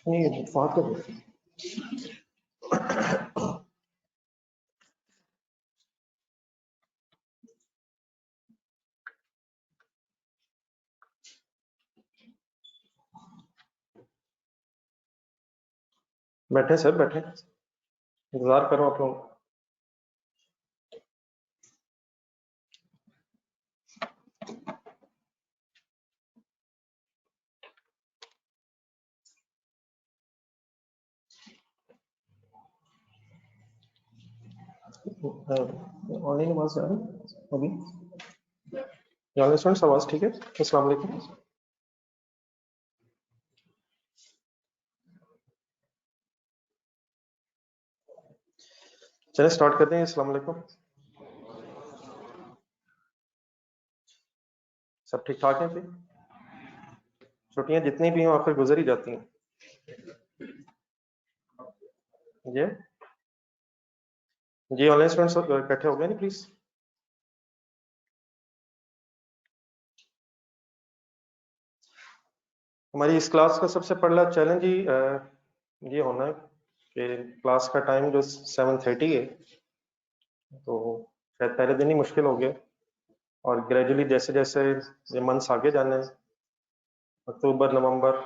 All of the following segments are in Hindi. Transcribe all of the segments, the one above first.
नहीं फात कर बैठे सर, बैठे, इंतजार करो आप लोग। ऑनलाइन आवाज जा रही अभी? स्टूडेंट्स आवाज ठीक है? अस्सलाम वालेकुम। चलिए स्टार्ट करते हैं। अस्सलाम वालेकुम। सब ठीक ठाक है? फिर छुट्टियां जितनी भी हों आखिर गुजर ही जाती हैं। जी ऑनलाइन स्टूडेंट्स इकट्ठे हो गए नहीं प्लीज। हमारी इस क्लास का सबसे पहला चैलेंज ही ये होना है कि क्लास का टाइम जो 7:30 है, तो शायद पहले दिन ही मुश्किल हो गया और ग्रेजुअली जैसे जैसे ये मंथ्स आगे जाने हैं, अक्टूबर नवंबर,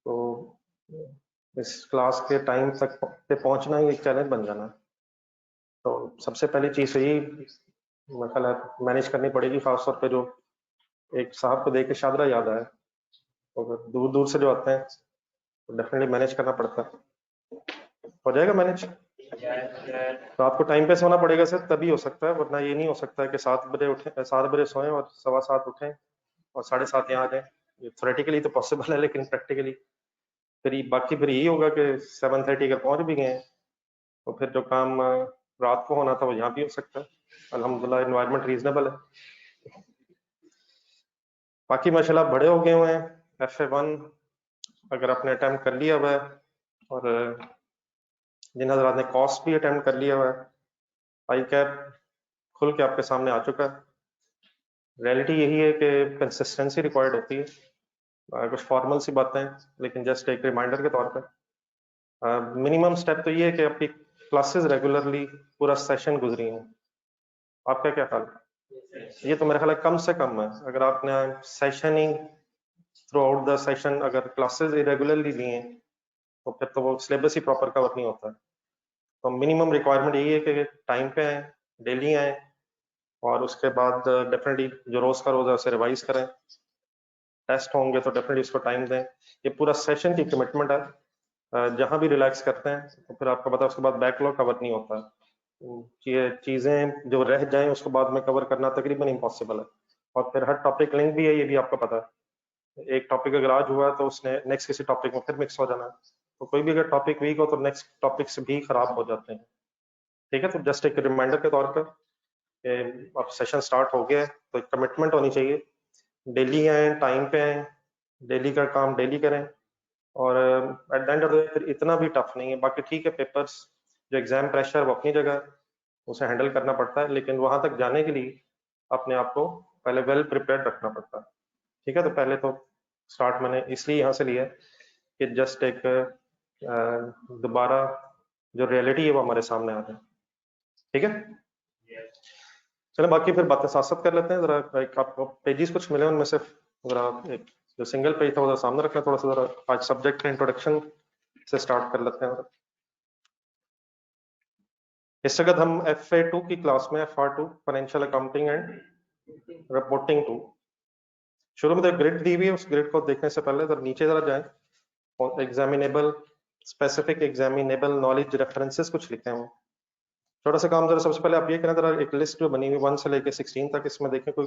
तो इस क्लास के टाइम तक पे पहुंचना ही एक चैलेंज बन जाना है। तो सबसे पहली चीज़ यही मेरा ख्याल है मैनेज करनी पड़ेगी, खासतौर पे जो एक साहब को देख के शादरा याद आया, तो दूर दूर से जो आते हैं तो डेफिनेटली मैनेज करना पड़ता है। हो जाएगा मैनेज? तो आपको टाइम पे सोना पड़ेगा सर, तभी हो सकता है, वरना ये नहीं हो सकता है कि 7 बजे उठे, 7 बजे सोएं और 7:15 उठें और 7:30 यहाँ आ जाएं। ये थ्योरेटिकली तो पॉसिबल है, लेकिन प्रैक्टिकली फिर बाकी फिर यही होगा कि 7:30 अगर पहुंच भी गए तो फिर जो काम रात को होना था वो यहाँ भी हो सकता है। अल्हम्दुलिल्लाह एनवायरनमेंट रीजनेबल है। बाकी माशाल्लाह बड़े हो गए हुए हैं। FA1 अगर आपने अटेम्प्ट कर लिया हुआ है और जिन हजरात ने कॉस्ट भी अटेम्प्ट कर लिया हुआ है, आई कैप खुल के आपके सामने आ चुका है। रियलिटी यही है कि कंसिस्टेंसी रिक्वायर्ड होती है। कुछ फॉर्मल सी बातें हैं, लेकिन जस्ट एक रिमाइंडर के तौर पर मिनिमम स्टेप तो ये है कि आपकी क्लासेस रेगुलरली पूरा सेशन गुजरी हैं। आपका क्या ख्याल है? ये तो मेरा ख्याल है कम से कम है। अगर आपने session he through out the session अगर क्लासेस इरेगुलरली ली हैं तो फिर तो वो सिलेबस ही प्रॉपर कवर नहीं होता है। तो मिनिमम रिक्वायरमेंट यही है कि टाइम पे आए, डेली आए और उसके बाद डेफिनेटली जो रोज का रोज है उसे रिवाइज करें। टेस्ट होंगे तो डेफिनेटली उसको टाइम दें। ये पूरा सेशन की कमिटमेंट है। जहां भी रिलैक्स करते हैं तो फिर आपको पता है उसके बाद बैकलॉग कवर नहीं होता है। ये चीजें जो रह जाएं उसको बाद में कवर करना तकरीबन इम्पॉसिबल है। और फिर हर टॉपिक लिंक भी है, ये भी आपको पता है। एक टॉपिक अगर आज हुआ तो उसने नेक्स्ट किसी टॉपिक में फिर मिक्स हो जाना है। तो कोई भी अगर टॉपिक वीक हो तो नेक्स्ट टॉपिक से भी खराब हो जाते हैं। ठीक है, तो जस्ट एक रिमाइंडर के तौर पर अब सेशन स्टार्ट हो गया है तो एक कमिटमेंट होनी चाहिए। डेली आए, टाइम पे आए, डेली का काम डेली करें और at the end of the फिर इतना भी टफ नहीं है। बाकी ठीक है, पेपर्स जो एग्जाम प्रेशर वो अपनी जगह, उसे हैंडल करना पड़ता है, लेकिन वहां तक जाने के लिए अपने आप को पहले वेल प्रिपेयर्ड रखना पड़ता है। ठीक है, तो पहले तो स्टार्ट मैंने इसलिए यहाँ से लिया कि जस्ट एक दोबारा जो रियलिटी है वो हमारे सामने आ जाए। ठीक है, चलो बाकी फिर बातें साथ साथ कर लेते हैं। जरा एक आपको पेजेस कुछ मिले उनमें से जरा एक जो सिंगल पेज था वो सामने रखना, थोड़ा सा जरा आज सब्जेक्ट का इंट्रोडक्शन से स्टार्ट कर लेते हैं। इस वक्त हम FA2 की क्लास में, FR2 financial accounting and reporting 2। शुरू में तो ग्रिड दी हुई है, उस ग्रिड को देखने से पहले जरा नीचे जरा जाएं और examinable specific examinable knowledge references कुछ लिखे हैं। छोटा सा काम, जरा सबसे पहले आप ये करें, जरा एक लिस्ट जो बनी हुई 1 से लेके 16 तक, इसमें देखें कोई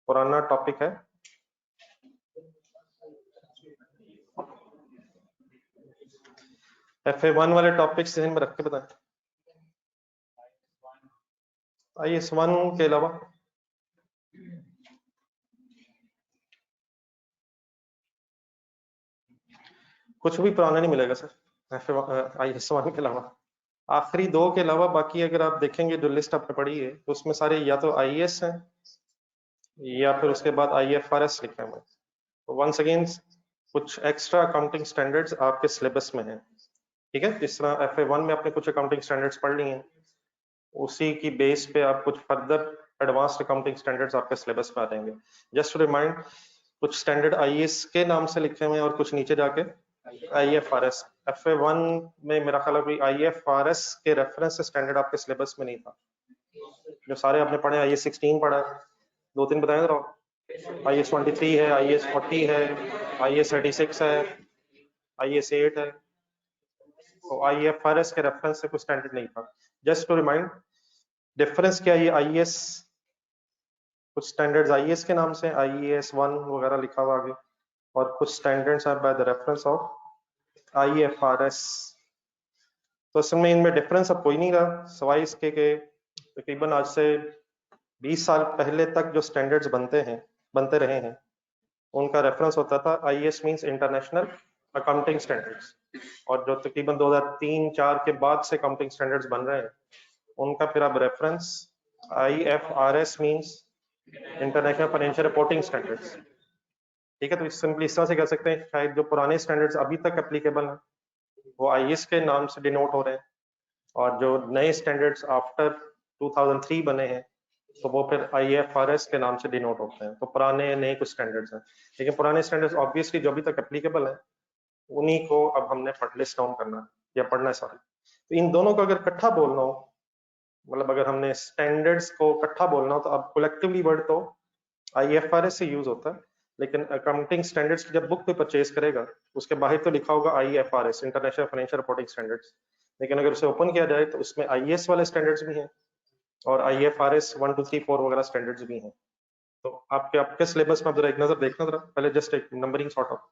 पुराना टॉपिक है। FA1 वाले टॉपिक्स ध्यान में रख के बताएं। IS1 के अलावा कुछ भी पुराना नहीं मिलेगा सर। IS 1 के अलावा, आखिरी 2 के अलावा बाकी अगर आप देखेंगे जो लिस्ट आपने पढ़ी है तो उसमें सारे या तो IAS हैं या फिर उसके बाद IFRS लिखा है। तो वंस अगेन कुछ एक्स्ट्रा अकाउंटिंग स्टैंडर्ड्स आपके सिलेबस में हैं, ठीक है। जिस तरह FA1 में आपने कुछ अकाउंटिंग स्टैंडर्ड्स पढ़ ली हैं, उसी की बेस पे आप कुछ फर्दर एडवांस्ड अकाउंटिंग स्टैंडर्ड्स आपके सिलेबस में आ जाएंगे। जस्ट टू रिमाइंड, कुछ स्टैंडर्ड IAS के नाम से लिखे हुए हैं और कुछ नीचे जाके IFRS। FA1 में मेरा ख्याल है IFRS के रेफरेंस से स्टैंडर्ड आपके सिलेबस में नहीं था। जो सारे आपने पढ़े, IAS 16 पढ़ा है, 2-3 बताएं जरा। IAS 23 है, IAS 40 है, IAS 36 है, IAS 8 है। तो IFRS के रेफरेंस से कोई स्टैंडर्ड नहीं था। जस्ट टू रिमाइंड, डिफरेंस क्या है, ये IAS कुछ स्टैंडर्ड्स IAS के नाम से IAS 1 वगैरह लिखा हुआ आगे, और कुछ standards are by the reference of IFRS। तो असल में इनमें डिफरेंस अब कोई नहीं रहा, सवाई इसके के तकरीबन आज से 20 साल पहले तक जो स्टैंडर्ड्स बनते रहे हैं, उनका रेफरेंस होता था IAS means international accounting standards, और जो तकरीबन 2003-4 के बाद से अकाउंटिंग स्टैंडर्ड्स बन रहे हैं, उनका फिर अब reference IFRS means international financial reporting standards, ठीक है। तो सिंपली इस तरह से कह सकते हैं, शायद जो पुराने स्टैंडर्ड्स अभी तक एप्लीकेबल हैं वो IAS के नाम से डिनोट हो रहे हैं, और जो नए स्टैंडर्ड्स आफ्टर 2003 बने हैं तो वो फिर IFRS के नाम से डिनोट होते हैं। तो पुराने नए कुछ स्टैंडर्ड्स हैं, लेकिन पुराने स्टैंडर्ड्स ऑब्वियसली जो अभी तक एप्लीकेबल हैं उन्हीं को अब हमने लिस्ट डाउन करना है या पढ़ना है, सॉरी। तो इन दोनों को अगर इकट्ठा बोलना हो, मतलब अगर हमने स्टैंडर्ड्स को इकट्ठा बोलना हो, तो अब कलेक्टिवली वर्ड तो IFRS से यूज होता है, लेकिन अकाउंटिंग स्टैंडर्ड्स की जब बुक पे परचेज करेगा उसके बाहर तो लिखा होगा IFRS, international financial reporting standards, लेकिन अगर उसे ओपन किया जाए तो उसमें IAS वाले स्टैंडर्ड्स भी हैं और IFRS 1, 2, 3, 4 वगैरह स्टैंडर्ड्स भी हैं। तो आपके सिलेबस में आप जरा एक नजर देखना, जरा पहले जस्ट एक नंबरिंग सॉर्ट ऑफ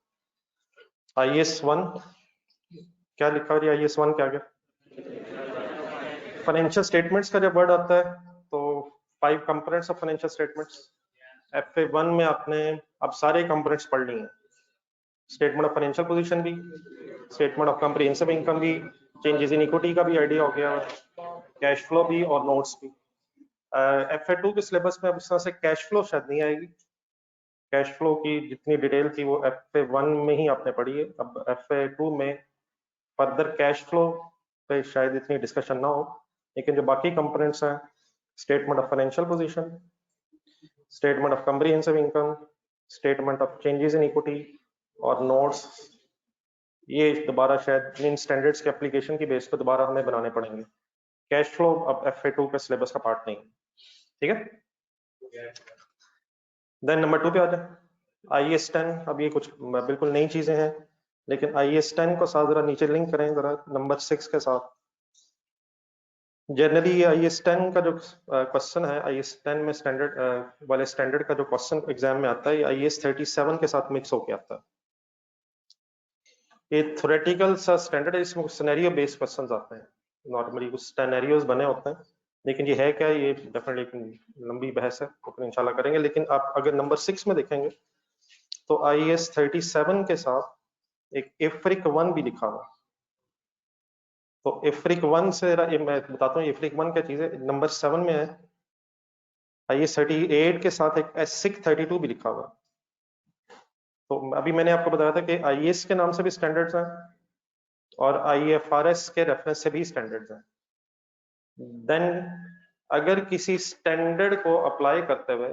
IAS 1 क्या लिखा है, IAS 1 क्या फाइनेंशियल स्टेटमेंट्स का जब वर्ड आता है तो 5 components of financial statements. FA1 में आपने अब सारे कंपोनेंट्स पढ़ लिए हैं, स्टेटमेंट ऑफ फाइनेंशियल पोजीशन भी, स्टेटमेंट ऑफ कॉम्प्रिहेंसिव इनकम भी, चेंजेस इन इक्विटी का भी आइडिया हो गया, कैश फ्लो भी और नोट्स भी। FA2 के सिलेबस में अब इस तरह से कैश फ्लो शायद नहीं आएगी, कैश फ्लो की जितनी डिटेल थी वो FA1 में ही आपने पढ़ी है। अब FA2 में फर्दर कैश फ्लो पे शायद इतनी डिस्कशन ना हो, लेकिन जो बाकी कंपोनेंट्स हैं, statement of financial position, statement of comprehensive income, statement of changes in equity और नोट्स, ये दोबारा शायद इन स्टैंडर्ड्स के एप्लीकेशन की बेस पर दोबारा हमें बनाने पड़ेंगे। कैश फ्लो अब FA2 के सिलेबस का पार्ट नहीं, ठीक है। देन नंबर 2 पे आ जाए, IAS 10। अब ये कुछ बिल्कुल नई चीजें हैं, लेकिन IAS 10 को साथ जरा नीचे लिंक करें जरा नंबर 6 के साथ। जनरली ये IAS 10 का जो क्वेश्चन है, IAS 10 में स्टैंडर्ड वाले स्टैंडर्ड का जो क्वेश्चन एग्जाम में आता है, ये IAS 37 के साथ मिक्स होके आता है। ये थ्योरेटिकल सा स्टैंडर्ड है, इसमें सिनेरियो बेस्ड क्वेश्चंस आते हैं, नॉर्मली कुछ सिनेरियोज बने होते हैं, लेकिन ये है क्या, ये डेफिनेटली लंबी बहस है, तो इंशाल्लाह करेंगे। लेकिन आप अगर नंबर 6 में देखेंगे तो IAS 37 के साथ एक IFRIC 1 भी लिखा हुआ। तो IFRIC 1 से मैं बताता हूँ IFRIC 1 क्या चीज है। नंबर 7 में है IAS 38 के साथ एक ASIC 32 भी लिखा हुआ। तो अभी मैंने आपको बताया था कि IAS के नाम से भी स्टैंडर्ड्स हैं और IFRS के रेफरेंस से भी स्टैंडर्ड्स हैं। देन अगर किसी स्टैंडर्ड को अप्लाई करते हुए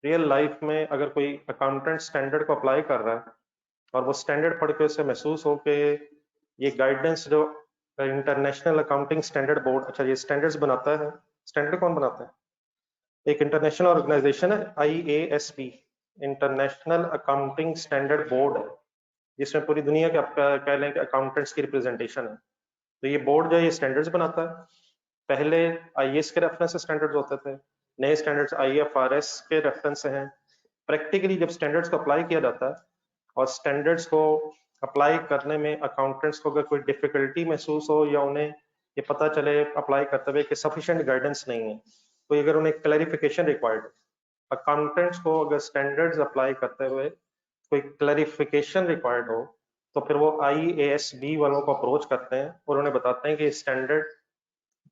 रियल लाइफ में अगर कोई अकाउंटेंट स्टैंडर्ड को अप्लाई कर रहा है और वो स्टैंडर्ड पढ़ के उसे महसूस हो कि ये गाइडेंस जो इंटरनेशनल अकाउंटिंग स्टैंडर्ड बोर्ड, अच्छा ये स्टैंडर्ड्स बनाता है, स्टैंडर्ड कौन बनाता है, एक इंटरनेशनल ऑर्गेनाइजेशन है IASB, international accounting standard board है, जिसमें पूरी दुनिया के आप कह लें कि अकाउंटेंट्स की रिप्रेजेंटेशन है। तो ये बोर्ड जो है ये स्टैंडर्ड्स बनाता है। पहले IAS के रेफरेंस से स्टैंडर्ड्स होते थे, नए स्टैंडर्ड्स IFRS के रेफरेंस से हैं। प्रैक्टिकली जब स्टैंडर्ड्स को अप्लाई किया जाता है और स्टैंडर्ड्स को अप्लाई करने में अकाउंटेंट्स को अगर कोई डिफिकल्टी महसूस हो या उन्हें ये पता चले अप्लाई करते हुए कि सफिशिएंट गाइडेंस नहीं है, तो अगर उन्हें क्लैरिफिकेशन रिक्वायर्ड, अकाउंटेंट्स को अगर स्टैंडर्ड्स अप्लाई करते हुए कोई क्लैरिफिकेशन रिक्वायर्ड हो, तो फिर वो IASB वालों को अप्रोच करते हैं और उन्हें बताते हैं कि स्टैंडर्ड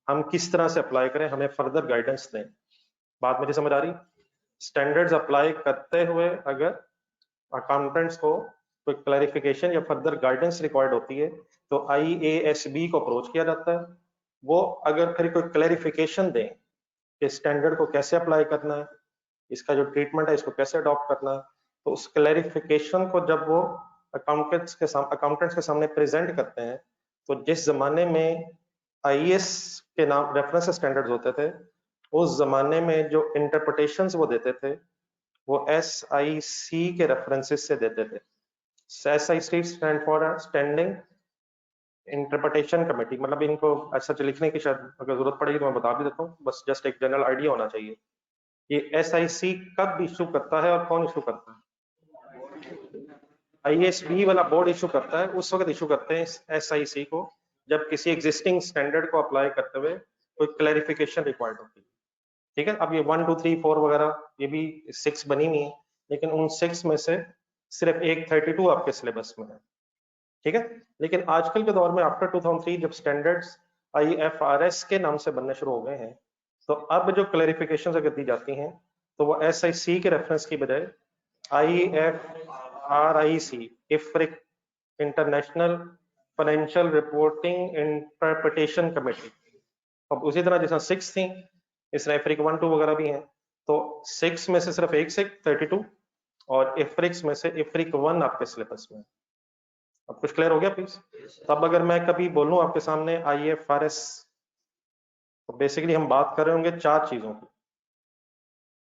हम किस तरह से अप्लाई करें, हमें फर्दर गाइडेंस दें। बात मेरी समझ आ रही? स्टैंडर्ड्स अप्लाई करते हुए अगर अकाउंटेंट्स को कोई क्लैरिफिकेशन या फर्दर गाइडेंस रिक्वायर्ड होती है तो IASB को अप्रोच किया जाता है। वो अगर फिर कोई क्लैरिफिकेशन दें कि स्टैंडर्ड को कैसे अप्लाई करना है, इसका जो ट्रीटमेंट है इसको कैसे अडॉप्ट करना है, तो उस क्लैरिफिकेशन को जब वो अकाउंटेंट्स के सामने प्रेजेंट करते हैं, तो जिस जमाने में IAS के नाम रेफरेंस स्टैंडर्ड्स होते थे, उस जमाने में जो इंटरप्रिटेशंस वो देते थे वो SIC के रेफरेंसेस से देते थे। SIC stand for standing interpretation committee, मतलब इनको अच्छा लिखने की शायद अगर जरूरत पड़ेगी तो मैं बता भी देता हूँ, बस जस्ट एक जनरल आइडिया होना चाहिए। ये SIC कब इशू करता है और कौन इशू करता है? IASB वाला बोर्ड इशू करता है, उस वक्त इशू करते हैं SIC को जब किसी एग्जिस्टिंग स्टैंडर्ड को अप्लाई करते हुए कोई क्लैरिफिकेशन रिक्वायर्ड होती है। ठीक है, अब ये 1 2 3 4 वगैरह ये भी 6 बनी हुई है, लेकिन उन 6 में से सिर्फ एक 32 आपके सिलेबस में है। ठीक है, लेकिन आजकल के दौर में आफ्टर 2003 जब स्टैंडर्ड्स IFRS के नाम से बनने शुरू हो गए हैं, तो अब जो क्लैरिफिकेशंस अगर दी जाती हैं तो वो SIC के रेफरेंस की बजाय IFRIC IFRIC international financial reporting interpretation committee. अब उसी तरह जैसा 6 थी, इस IFRIC 1 2 वगैरह भी हैं, तो 6 में से सिर्फ एक 32 और IFRIC में से IFRIC 1 आपके सिलेबस में। अब कुछ क्लियर हो गया प्लीज? तब अगर मैं कभी बोलूं आपके सामने IFRS, तो बेसिकली हम बात कर रहे होंगे 4 चीजों की।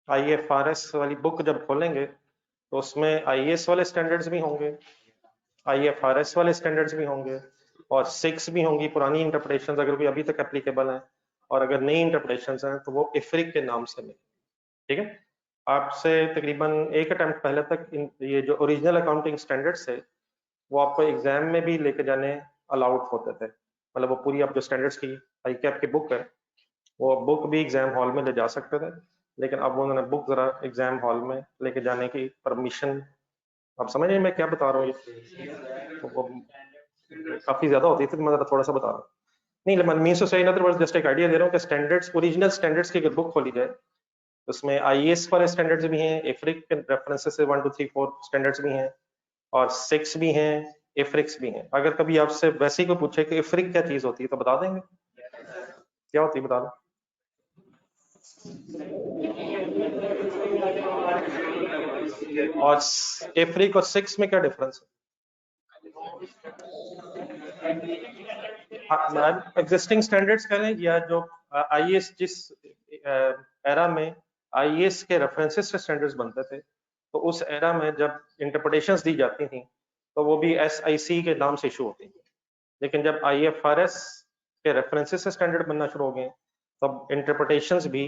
IFRS वाली बुक जब खोलेंगे तो उसमें IAS वाले स्टैंडर्ड्स भी होंगे, IFRS वाले स्टैंडर्ड्स भी होंगे और 6 भी होंगी पुरानी इंटरप्रिटेशंस अगर कोई अभी तक एप्लीकेबल है, और अगर नई इंटरप्रिटेशंस हैं तो वो IFRIC के नाम से मिले। ठीक है, आपसे तकरीबन एक अटेम्प्ट पहले तक ये जो ओरिजिनल अकाउंटिंग स्टैंडर्ड्स है वो आपको एग्जाम में भी लेके जाने अलाउड होते थे, मतलब वो पूरी आप जो स्टैंडर्ड्स की ICAP की बुक है वो बुक भी एग्जाम हॉल में ले जा सकते थे, लेकिन अब उन्होंने बुक जरा एग्जाम हॉल में लेके जाने की परमिशन, आप समझ रहे हैं मैं क्या बता रहा हूँ? ये वो काफी ज्यादा होती थी, तो मैं जरा थोड़ा सा बता रहा हूँ। नहीं, मैं मीन्स टू से इन अदर वर्ड्स जस्ट एक आइडिया दे रहा हूँ कि स्टैंडर्ड्स, ओरिजिनल स्टैंडर्ड्स की अगर बुक खोली जाए उसमें IAS वाले स्टैंडर्ड्स भी हैं, IFRIC के रेफरेंसेस से 1 2 3 4 स्टैंडर्ड्स भी हैं और 6 भी हैं, IFRIC भी हैं। अगर कभी आपसे वैसे ही कोई पूछे कि IFRIC क्या चीज होती है तो बता देंगे क्या होती है, बता दो। और IFRIC और 6 में क्या डिफरेंस है? एग्जिस्टिंग स्टैंडर्ड्स करें या जो IAS, जिस एरा में IAS के रेफरेंसेस से स्टैंडर्ड्स बनते थे, तो उस एरा में जब इंटरप्रिटेशंस दी जाती थी तो वो भी SIC के नाम से इशू होती थी, लेकिन जब IFRS के रेफरेंसेस से स्टैंडर्ड बनना शुरू हो गए तब इंटरप्रिटेशंस भी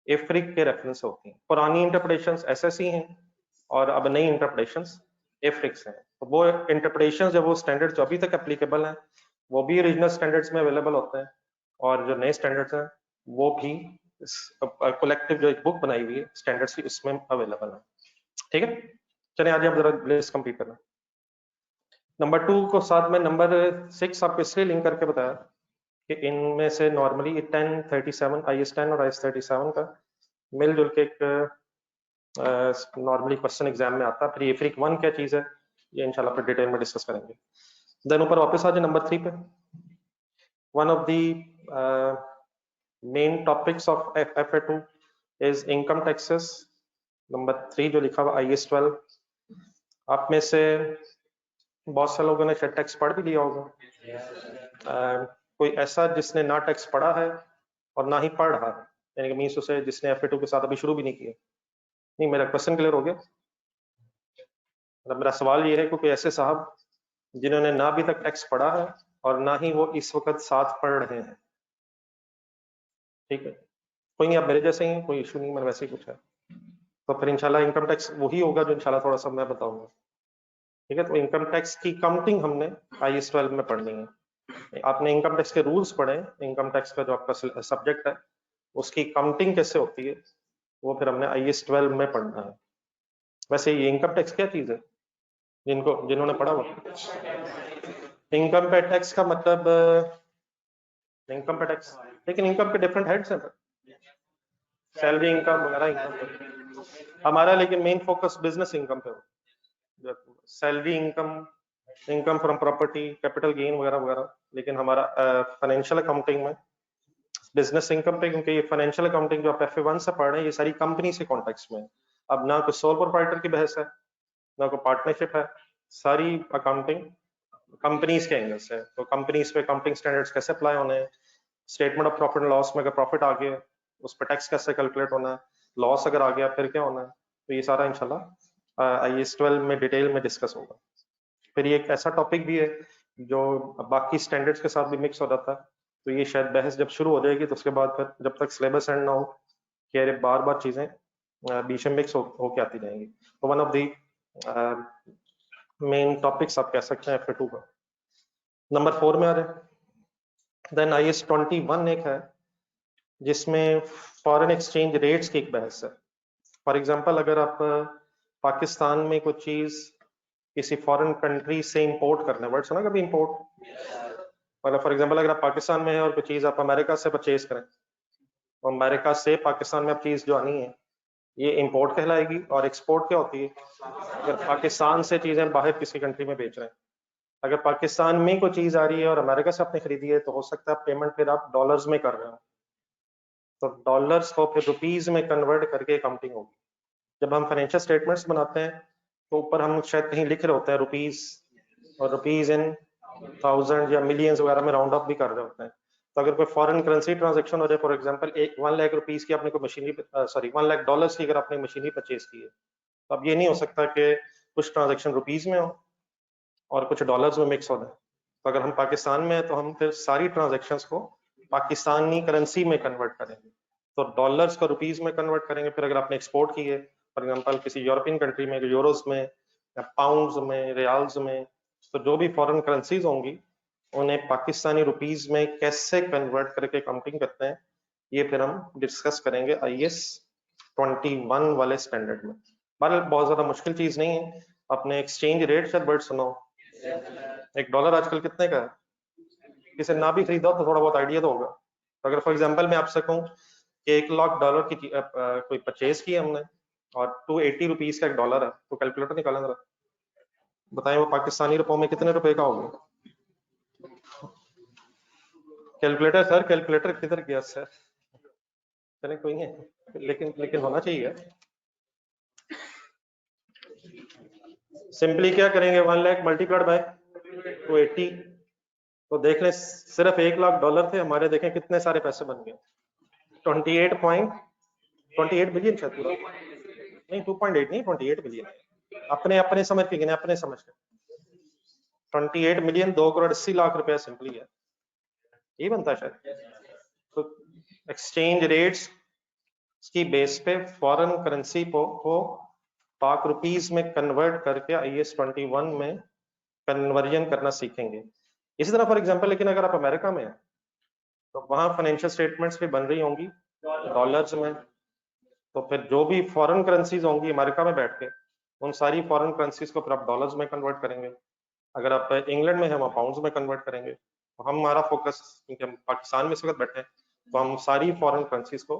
IFRIC के रेफरेंस से होती हैं। पुरानी इंटरप्रिटेशंस SSE हैं और अब नई इंटरप्रिटेशंस IFRIC हैं। तो वो इंटरप्रिटेशंस जब वो स्टैंडर्ड जो अभी तक एप्लीकेबल हैं वो भी ओरिजिनल स्टैंडर्ड्स में अवेलेबल होते हैं, और जो नए स्टैंडर्ड्स हैं वो भी कलेक्टिव जो एक बुक बनाई हुई है स्टैंडर्ड्स की उसमें अवेलेबल है। ठीक है, चलिए आज आप जरा लिस्ट कंप्लीट करना। नंबर 2 को साथ में नंबर 6 आपको इसलिए लिंक करके बताया कि इनमें से नॉर्मली 10 37 IAS 10 और IAS 37 का मिलजुल के एक नॉर्मली क्वेश्चन एग्जाम में आता है। फिर IFRIC 1 क्या चीज है ये इंशाल्लाह फिर डिटेल में डिस्कस करेंगे। देन ऊपर वापस आ जाए नंबर 3 पे। One of the main topics of FA2 is income taxes. Number 3 जो लिखा हुआ IAS 12, आप में से बहुत से लोगों ने शायद टैक्स पढ़ भी लिया होगा। कोई ऐसा जिसने ना टैक्स पढ़ा है और ना ही पढ़ रहा है, यानी कि मीन्स उसे जिसने FA2 के साथ अभी शुरू भी नहीं किया? नहीं, मेरा क्वेश्चन क्लियर हो गया? मतलब मेरा सवाल ये है कि कोई ऐसे साहब जिन्होंने ना अभी तक टैक्स पढ़ा है और ना ही वो इस वक्त साथ पढ़ रहे हैं, ठीक है, कोई नहीं, आप मेरे जैसे ही, कोई इशू नहीं, मैंने वैसे ही पूछा। तो फिर इंशाल्लाह इनकम टैक्स वही होगा जो इंशाल्लाह थोड़ा सा मैं बताऊंगा। ठीक है, तो इनकम टैक्स की काउंटिंग हमने IAS 12 में पढ़नी है। आपने इनकम टैक्स के रूल्स पढ़े, इनकम टैक्स का जो आपका सब्जेक्ट है उसकी काउंटिंग कैसे होती है वो फिर हमने IAS 12 में पढ़ना है। वैसे ये इनकम टैक्स क्या चीज है? जिन्होंने पढ़ा हुआ। इनकम पे टैक्स का मतलब इनकम पे टैक्स, लेकिन इनकम के डिफरेंट हेड्स हैं, सैलरी इनकम वगैरह इनकम पे हमारा, लेकिन मेन फोकस बिजनेस इनकम पे हो, salary income, income from property, capital gain वगैरह वगैरह। लेकिन हमारा फाइनेंशियल अकाउंटिंग में बिजनेस इनकम पे, क्योंकि ये फाइनेंशियल अकाउंटिंग जो आप FA1 से पढ़ रहे हैं ये सारी कंपनी से कॉन्टेक्स्ट में। अब ना कोई सोल प्रोप्राइटर की बहस है, ना कोई पार्टनरशिप है, सारी अकाउंटिंग कंपनीज के एंगल से। तो कंपनीज पे अकाउंटिंग स्टैंडर्ड्स कैसे अप्लाई होने हैं, statement of profit and loss में अगर प्रॉफिट आ गया उस पर टैक्स कैसे कैलकुलेट होना है, लॉस अगर आ गया फिर क्या होना है, तो ये सारा इंशाल्लाह IAS 12 में डिटेल में डिस्कस होगा। फिर ये एक ऐसा टॉपिक भी है जो बाकी स्टैंडर्ड्स के साथ भी मिक्स हो जाता है, तो ये शायद बहस जब शुरू हो जाएगी तो उसके बाद फिर जब तक सिलेबस एंड ना हो कि अरे बार बार चीजें बीच में मिक्स होके आती जाएंगी। तो one of the main topics आप कह सकते हैं FA2 का। नंबर 4 में आ रहे, देन IAS 21 एक है जिसमें फॉरेन एक्सचेंज रेट्स की एक बहस है। फॉर एग्जांपल अगर आप पाकिस्तान में कोई चीज किसी फॉरेन कंट्री से इंपोर्ट करना है, वर्ड सुना कभी इंपोर्ट, मतलब फॉर एग्जांपल अगर आप पाकिस्तान में है और कोई चीज आप अमेरिका से परचेज करें, तो अमेरिका से पाकिस्तान में आप चीज जो आनी है ये इंपोर्ट कहलाएगी। और एक्सपोर्ट क्या होती है, अगर पाकिस्तान से चीजें बाहर किसी कंट्री में बेच रहे हैं, अगर पाकिस्तान में कोई चीज आ रही है और अमेरिका से आपने खरीदी है तो हो सकता है पेमेंट फिर आप डॉलर्स में कर रहे हो, तो डॉलर्स को फिर रुपीज में कन्वर्ट करके अकाउंटिंग होगी। जब हम फाइनेंशियल स्टेटमेंट्स बनाते हैं तो ऊपर हम शायद कहीं लिख रहे होते हैं रुपीज, और रुपीज इन थाउजेंड या मिलियंस वगैरह में राउंड ऑफ भी कर रहे होते हैं। तो अगर कोई फॉरेन करेंसी ट्रांजेक्शन हो जाए, फॉर एग्जांपल 1 लाख रुपीज की आपने कोई मशीनरी, सॉरी 1 लाख डॉलर्स की अगर आपने मशीनरी परचेज की है, तो अब ये नहीं हो सकता कि कुछ ट्रांजेक्शन रुपीज में हो और कुछ डॉलर्स में मिक्स हो जाए। तो अगर हम पाकिस्तान में है तो हम फिर सारी ट्रांजेक्शन्स को पाकिस्तानी करेंसी में कन्वर्ट करेंगे, तो डॉलर्स को रुपीज में कन्वर्ट करेंगे। फिर अगर आपने एक्सपोर्ट की है फॉर एग्जांपल किसी यूरोपियन कंट्री में, यूरोस में या पाउंड्स में, रियाल्स में, तो जो भी फॉरेन करेंसीज होंगी उन्हें पाकिस्तानी रुपीज में कैसे कन्वर्ट करके काउंटिंग करते हैं, ये फिर हम डिस्कस करेंगे IAS 21 वाले स्टैंडर्ड में। बहुत ज्यादा मुश्किल चीज नहीं है। अपने एक्सचेंज रेट शायद वर्ड सुनो, एक डॉलर आजकल कितने का है, किसी ना भी खरीदा तो थोड़ा बहुत आइडिया तो होगा। तो अगर फॉर एग्जांपल मैं आपसे कहूँ कि 1 लाख डॉलर की कोई परचेज की हमने और 280 रुपीज का एक डॉलर है, तो कैलकुलेटर निकालें जरा, बताएं वो पाकिस्तानी रुपयों में कितने रुपए का होगा। कैलकुलेटर सर, कैलकुलेटर किधर गया सर, चले कोई नहीं, लेकिन लेकिन होना चाहिए। सिंपली क्या करेंगे, 1 लाख मल्टीप्लाइड बाय 280, तो देख लें सिर्फ 1 लाख डॉलर थे हमारे, देखें कितने सारे पैसे बन गए, 28 बिलियन शायद पूरा, नहीं 2.8 नहीं 28 बिलियन, अपने अपने समझ के गिने, अपने समझ के 28 मिलियन 2 करोड़ 80 लाख रुपया सिंपली है, ये बनता है शायद। तो एक्सचेंज रेट्स की बेस पे फॉरेन करेंसी को पाक रुपीज में कन्वर्ट करके IAS 21 में कन्वर्जन करना सीखेंगे। इसी तरह फॉर एग्जांपल, लेकिन अगर आप अमेरिका में हैं तो वहां फाइनेंशियल स्टेटमेंट्स भी बन रही होंगी डॉलर्स में, तो फिर जो भी फॉरेन करेंसीज होंगी अमेरिका में बैठ के, उन सारी फॉरेन करेंसीज को फिर आप डॉलर्स में कन्वर्ट करेंगे। अगर आप इंग्लैंड में हैं वहाँ पाउंड्स में कन्वर्ट करेंगे। तो हमारा फोकस, क्योंकि हम पाकिस्तान में इस वक्त बैठे हैं, तो हम सारी फॉरेन करेंसीज को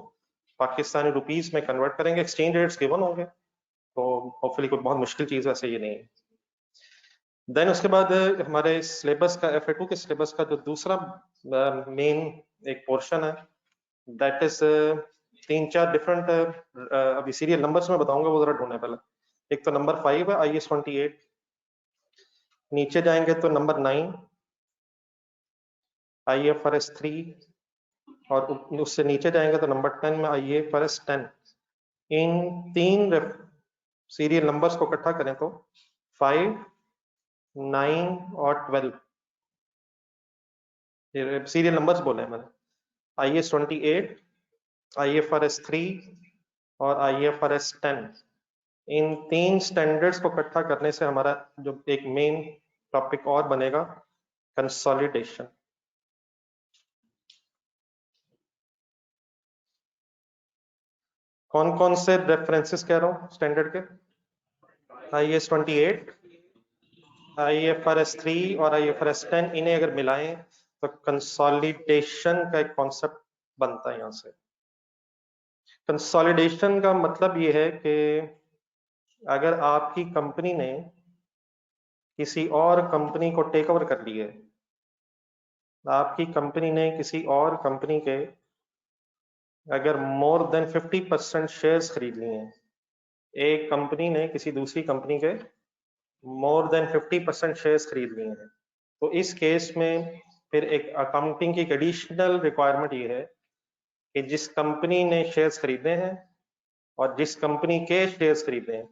पाकिस्तानी रुपीस में कन्वर्ट करेंगे, एक्सचेंज रेट्स गिवन होंगे, तो होपफुली कोई बहुत मुश्किल चीज वैसे ये नहीं है। देन उसके बाद हमारे सिलेबस का, FA2 के सिलेबस का जो दूसरा मेन एक पोर्शन है, दैट इज 3-4 डिफरेंट, अभी सीरियल नंबर्स में बताऊंगा, वो जरा ढूंढने पहले। एक तो नंबर 5 है IAS 28, नीचे जाएंगे तो नंबर 9 IFRS 3, और उससे नीचे जाएंगे तो नंबर 10 में IFRS 10। इन 3 सीरियल नंबर्स को इकट्ठा करें तो 5, 9 और 12 सीरियल नंबर्स बोले मैंने, IAS 28, IFRS 3 और IFRS 10। इन 3 स्टैंडर्ड्स को इकट्ठा करने से हमारा जो एक मेन टॉपिक और बनेगा, कंसोलिडेशन। कौन कौन से रेफरेंसेस कह रहा हूँ स्टैंडर्ड के, IAS 28, IFRS 3 और IFRS 10 इन्हें अगर मिलाएं तो कंसोलिडेशन का एक कॉन्सेप्ट बनता है। यहाँ से कंसोलिडेशन का मतलब ये है कि अगर आपकी कंपनी ने किसी और कंपनी को टेक ओवर कर लिया है, आपकी कंपनी ने किसी और कंपनी के अगर मोर देन 50% शेयर्स खरीद लिए हैं, एक कंपनी ने किसी दूसरी कंपनी के मोर देन 50% शेयर्स खरीद लिए हैं, तो इस केस में फिर एक अकाउंटिंग की एडिशनल रिक्वायरमेंट ये है कि जिस कंपनी ने शेयर्स खरीदे हैं और जिस कंपनी के शेयर्स खरीदे हैं,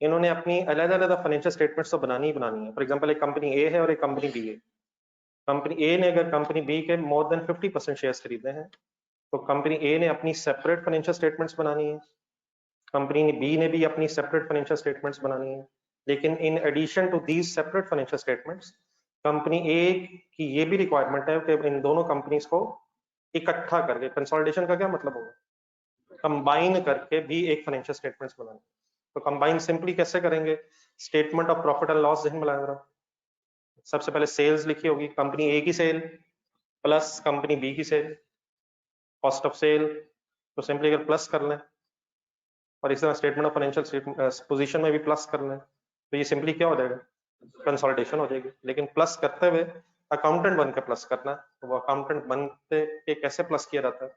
इन्होंने अपनी अलग अलग फाइनेंशियल स्टेटमेंट्स तो बनानी ही बनानी है। फॉर एग्जांपल एक कंपनी ए है और एक कंपनी बी है। कंपनी ए ने अगर कंपनी बी के मोर देन 50% शेयर्स खरीदे हैं, तो कंपनी ए ने अपनी सेपरेट फाइनेंशियल स्टेटमेंट्स बनानी है, कंपनी बी ने भी अपनी सेपरेट फाइनेंशियल स्टेटमेंट्स बनानी है। लेकिन in addition to these separate financial statements, company A की ये भी रिक्वायरमेंट है कि इन दोनों कंपनीज को इकट्ठा करके, कंसोलिडेशन का क्या मतलब होगा, कंबाइन करके भी एक फाइनेंशियल स्टेटमेंट्स बनानी। तो कंबाइन सिंपली कैसे करेंगे, statement of profit and loss जहन में लाएं जरा। सबसे पहले सेल्स लिखी होगी, कंपनी ए की सेल प्लस कंपनी बी की सेल, कॉस्ट ऑफ सेल, तो सिंपली अगर प्लस कर लें और इस तरह स्टेटमेंट ऑफ फाइनेंशियल पोजीशन में भी प्लस कर लें, तो ये सिंपली क्या हो जाएगा, कंसोलिडेशन हो जाएगी। लेकिन प्लस करते हुए अकाउंटेंट बन के प्लस करना, तो वो अकाउंटेंट बनते के कैसे प्लस किया जाता है,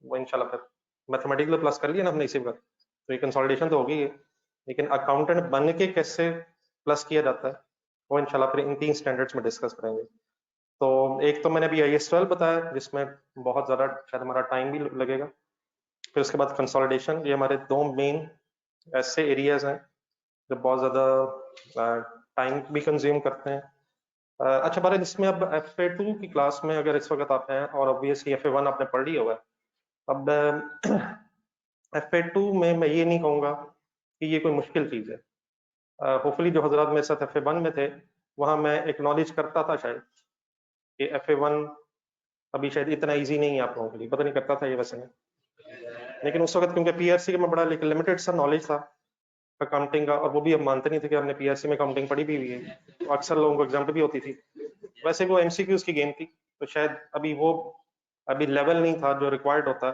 वो इंशाल्लाह फिर मैथमेटिकल प्लस कर लिया ना हमने इसी वक्त, तो ये कंसोलिडेशन तो होगी, लेकिन अकाउंटेंट बन के कैसे प्लस किया जाता है वो इंशाल्लाह फिर इन 3 स्टैंडर्ड्स में डिस्कस करेंगे। तो एक तो मैंने अभी IAS 12 बताया, जिसमें बहुत ज़्यादा शायद हमारा टाइम भी लगेगा। फिर उसके बाद कंसोलिडेशन, ये हमारे 2 मेन ऐसे एरियाज हैं जो बहुत ज़्यादा टाइम भी कंज्यूम करते हैं। अच्छा बात है, इसमें अब FA2 की क्लास में अगर इस वक्त आप हैं और ऑब्वियसली FA1 आपने पढ़ लिया हुआ है, अब FA2 में मैं ये नहीं कहूँगा कि ये कोई मुश्किल चीज़ है। होपफुली जो हजरात मेरे साथ FA1 में थे, वहाँ मैं एक्नॉलेज करता था शायद कि FA1 अभी शायद इतना इजी नहीं है आप लोगों के लिए, पता नहीं करता था ये वैसे में। लेकिन उस वक्त क्योंकि PRC का मैं बड़ा लिमिटेड सा नॉलेज था अकाउंटिंग का, और वो भी हम मानते नहीं थे कि हमने PRC में अकाउंटिंग पढ़ी भी हुई है, तो अक्सर लोगों को एग्जाम पे भी होती थी। वैसे वो MCQs की गेम थी, तो शायद अभी लेवल नहीं था जो रिक्वायर्ड होता है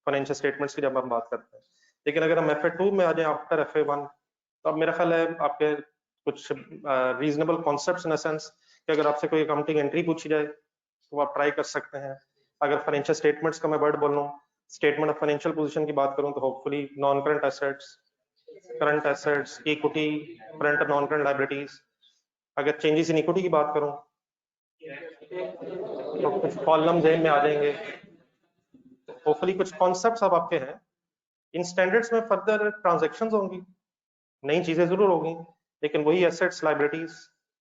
फाइनेंशियल स्टेटमेंट्स की जब हम बात करते हैं। लेकिन अगर हम FA2 में आ जाए आफ्टर FA1, तो अब मेरा ख्याल है आपके कुछ रीजनेबल कॉन्सेप्ट्स इन सेंस कि अगर आपसे कोई अकाउंटिंग एंट्री पूछी जाए तो आप ट्राई कर सकते हैं। अगर फाइनेंशियल स्टेटमेंट्स का मैं वर्ड बोल लूँ, स्टेटमेंट ऑफ फाइनेंशियल पोजीशन की बात करूँ, तो hopefully non current assets, current assets, equity, current और नॉन करंट लायबिलिटीज। अगर चेंजेस इन इक्विटी की बात करूँ तो कुछ कॉलम जेन में आ जाएंगे। होपफुली कुछ कॉन्सेप्ट्स अब आपके हैं। इन स्टैंडर्ड्स में फर्दर ट्रांजैक्शंस होंगी, नई चीजें जरूर होंगी, लेकिन वही एसेट्स, लायबिलिटीज,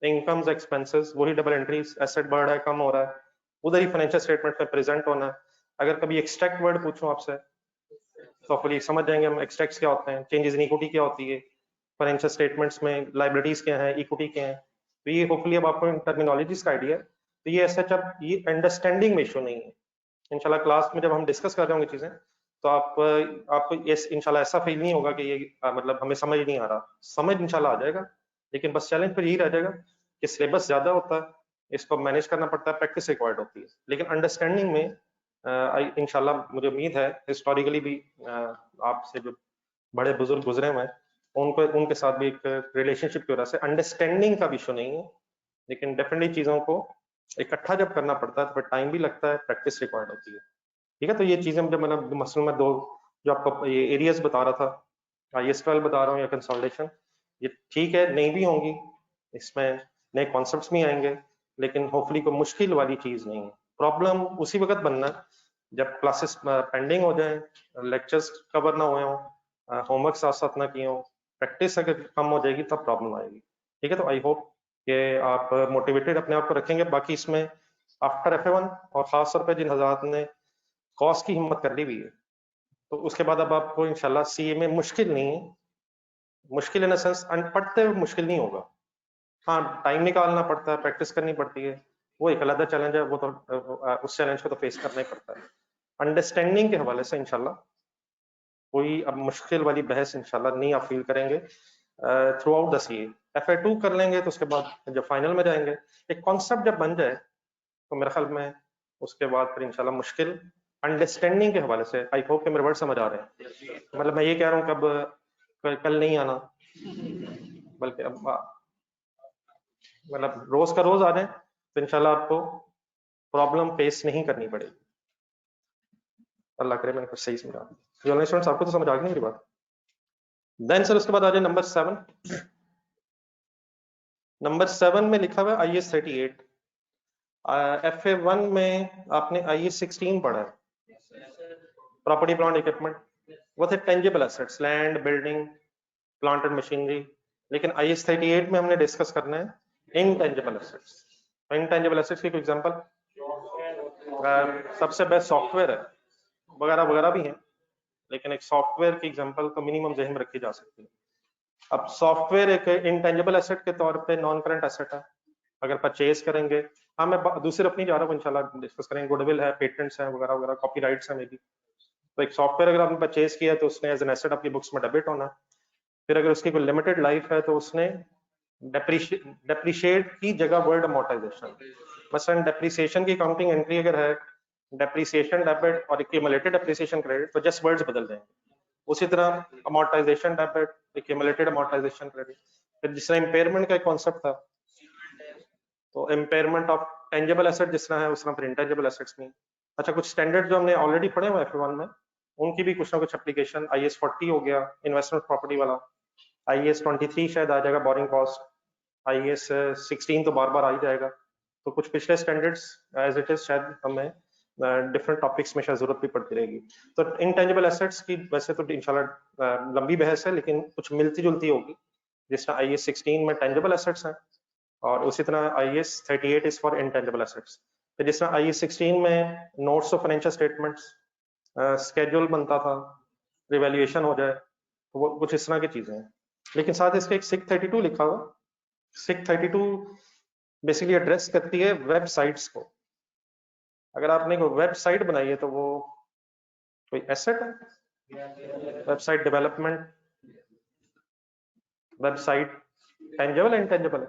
इनकम्स, एक्सपेंसेस, वही डबल एंट्रीज, एसेट बढ़ रहा है, कम हो रहा है, उधर ही फाइनेंशियल स्टेटमेंट में प्रेजेंट होना है। अगर कभी एक्सट्रैक्ट वर्ड पूछूं आपसे, तो होपफुली समझ जाएंगे हम एक्सट्रैक्ट्स क्या होते हैं, चेंजेस इन इक्विटी क्या होती है, फाइनेंशियल स्टेटमेंट्स में लायबिलिटीज क्या है, इक्विटी क्या है। तो ये होपफुली अब आपको टर्मिनोलॉजीज का आइडिया है। तो ये ऐसा जब ये अंडरस्टैंडिंग में इशू नहीं है, इंशाल्लाह क्लास में जब हम डिस्कस कर रहे होंगे चीजें, तो आपको ये इंशाल्लाह ऐसा फील नहीं होगा कि ये मतलब हमें समझ नहीं आ रहा, समझ इंशाल्लाह आ जाएगा। लेकिन बस चैलेंज फिर यही रह जाएगा कि सिलेबस ज्यादा होता है, इसको मैनेज करना पड़ता है, प्रैक्टिस रिक्वायर्ड होती है। लेकिन अंडरस्टैंडिंग में इंशाल्लाह मुझे उम्मीद है, हिस्टोरिकली भी आपसे जो बड़े बुजुर्ग गुजरे हुए हैं उनको उनके साथ भी एक रिलेशनशिप की वजह से अंडरस्टैंडिंग का इशू नहीं है। लेकिन डेफिनेटली चीजों को इकट्ठा जब करना पड़ता है तो फिर टाइम भी लगता है, प्रैक्टिस रिक्वायर्ड होती है। ठीक है, तो ये चीजें जब मैंने मसलन में 2 जो आपको ये एरियाज बता रहा था, IAS 12 बता रहा हूँ या कंसोलिडेशन, ये ठीक है, नहीं भी होंगी, इसमें नए कॉन्सेप्ट्स भी आएंगे, लेकिन होपफुली कोई मुश्किल वाली चीज नहीं है। प्रॉब्लम उसी वक्त बनना है जब क्लासेस पेंडिंग हो जाए, लेक्चर्स कवर ना हुए हों, होमवर्क साथ साथ ना किए हों, प्रैक्टिस अगर कम हो जाएगी तब प्रॉब्लम आएगी। ठीक है, तो आई होप कि आप मोटिवेटेड अपने आप को रखेंगे। बाकी इसमें आफ्टर FA1 और खास तौर पर जिन हजरात ने कॉस्ट की हिम्मत कर ली हुई है, तो उसके बाद अब आपको इंशाल्लाह CA में मुश्किल नहीं है, मुश्किल इन सेंस पढ़ते हुए मुश्किल नहीं होगा। हाँ, टाइम निकालना पड़ता है, प्रैक्टिस करनी पड़ती है, वो एक अलग चैलेंज है, वो तो उस चैलेंज को तो फेस करना ही पड़ता है। अंडरस्टैंडिंग के हवाले से इंशाल्लाह कोई अब मुश्किल वाली बहस इंशाल्लाह नहीं आप फील करेंगे। Through out the C. FA2 कर लेंगे तो उसके बाद जब फाइनल में जाएंगे, एक कॉन्सेप्ट जब बन जाए तो मेरे ख्याल में उसके बाद फिर इंशाल्लाह मुश्किल अंडरस्टैंडिंग के हवाले से, आई होप कि मेरे वर्ड समझ आ रहे हैं। मतलब मैं ये कह रहा हूँ कब कल नहीं आना, बल्कि अब मतलब रोज का रोज आ जाए तो इंशाल्लाह आपको प्रॉब्लम फेस नहीं करनी पड़ेगी। अल्लाह करे मैंने कुछ सही समझा। जो स्टूडेंट्स आपको तो समझ आ गई मेरी बात। देन सर उसके बाद आ जाए नंबर 7। नंबर 7 में लिखा हुआ है IAS 38। FA1 में आपने IAS 16 पढ़ा है, प्रॉपर्टी प्लांट इक्विपमेंट, वो थे tangible assets, land building plant and machinery. लेकिन IAS 38 में हमने डिस्कस करना है इनटेंजिबल एसेट्स। इनटेंजिबल एसेट्स की कोई एग्जांपल, सबसे बेस्ट सॉफ्टवेयर है, वगैरह वगैरह भी हैं, लेकिन एक सॉफ्टवेयर की एग्जांपल तो मिनिमम जहन में रखी जा सकती है। अब सॉफ्टवेयर एक इंटेंजिबल एसेट के तौर पे नॉन करंट एसेट है, अगर परचेज करेंगे, हाँ मैं दूसरी अपनी जा रहा हूँ, इंशाल्लाह डिस्कस करेंगे, गुडविल है, पेटेंट्स हैं वगैरह वगैरह, कॉपीराइट्स हैं मे बी। तो एक सॉफ्टवेयर अगर आपने परचेज किया तो उसने एज एन एसेट आपकी बुक्स में डेबिट होना। फिर अगर उसकी कोई लिमिटेड लाइफ है तो उसने डेप्रिशिएट की जगह वर्ड अमोर्टाइजेशन, मसलन डेप्रिसिएशन की काउंटिंग एंट्री अगर है डेप्रिसिएशन डेबिट और एक्यूमुलेटेड डेप्रिसिएशन क्रेडिट, तो जस्ट वर्ड्स बदल जाएंगे। उसी तरह amortisation debit, accumulated amortisation credit. फिर जिस तरह इम्पेयरमेंट का एक कॉन्सेप्ट था, तो इम्पेयरमेंट ऑफ टेंजिबल एसेट जिस तरह है उस तरह फिर इंटेंजिबल एसेट्स में। अच्छा, कुछ स्टैंडर्ड जो हमने ऑलरेडी पढ़े हुए FA1 में, उनकी भी कुछ ना कुछ एप्लीकेशन, IAS 40 हो गया इन्वेस्टमेंट प्रॉपर्टी वाला, IAS 23 शायद आ जाएगा बोरिंग कॉस्ट, IAS 16 तो बार बार आ ही जाएगा। तो कुछ पिछले स्टैंडर्ड्स एज इट इज शायद हमें डिफरेंट टॉपिक्स में शायद जरूरत भी पड़ती रहेगी। तो इनटेंजिबल एसेट्स की वैसे तो इंशाल्लाह लंबी बहस है, लेकिन कुछ मिलती जुलती होगी। जिस तरह IAS 16 में टेंजिबल एसेट्स हैं और उसी तरह IAS 38 is for intangible assets. तो जिस तरह IAS 16 में notes of financial statements, schedule बनता था, रिवैल्यूएशन हो जाए, तो वो कुछ इस तरह की चीजें हैं। लेकिन साथ इसके एक SIC 32 लिखा हुआ। SIC 32 बेसिकली एड्रेस करती है वेबसाइट्स को। अगर आपने कोई वेबसाइट बनाई है तो वो कोई एसेट है, website development, website tangible intangible है।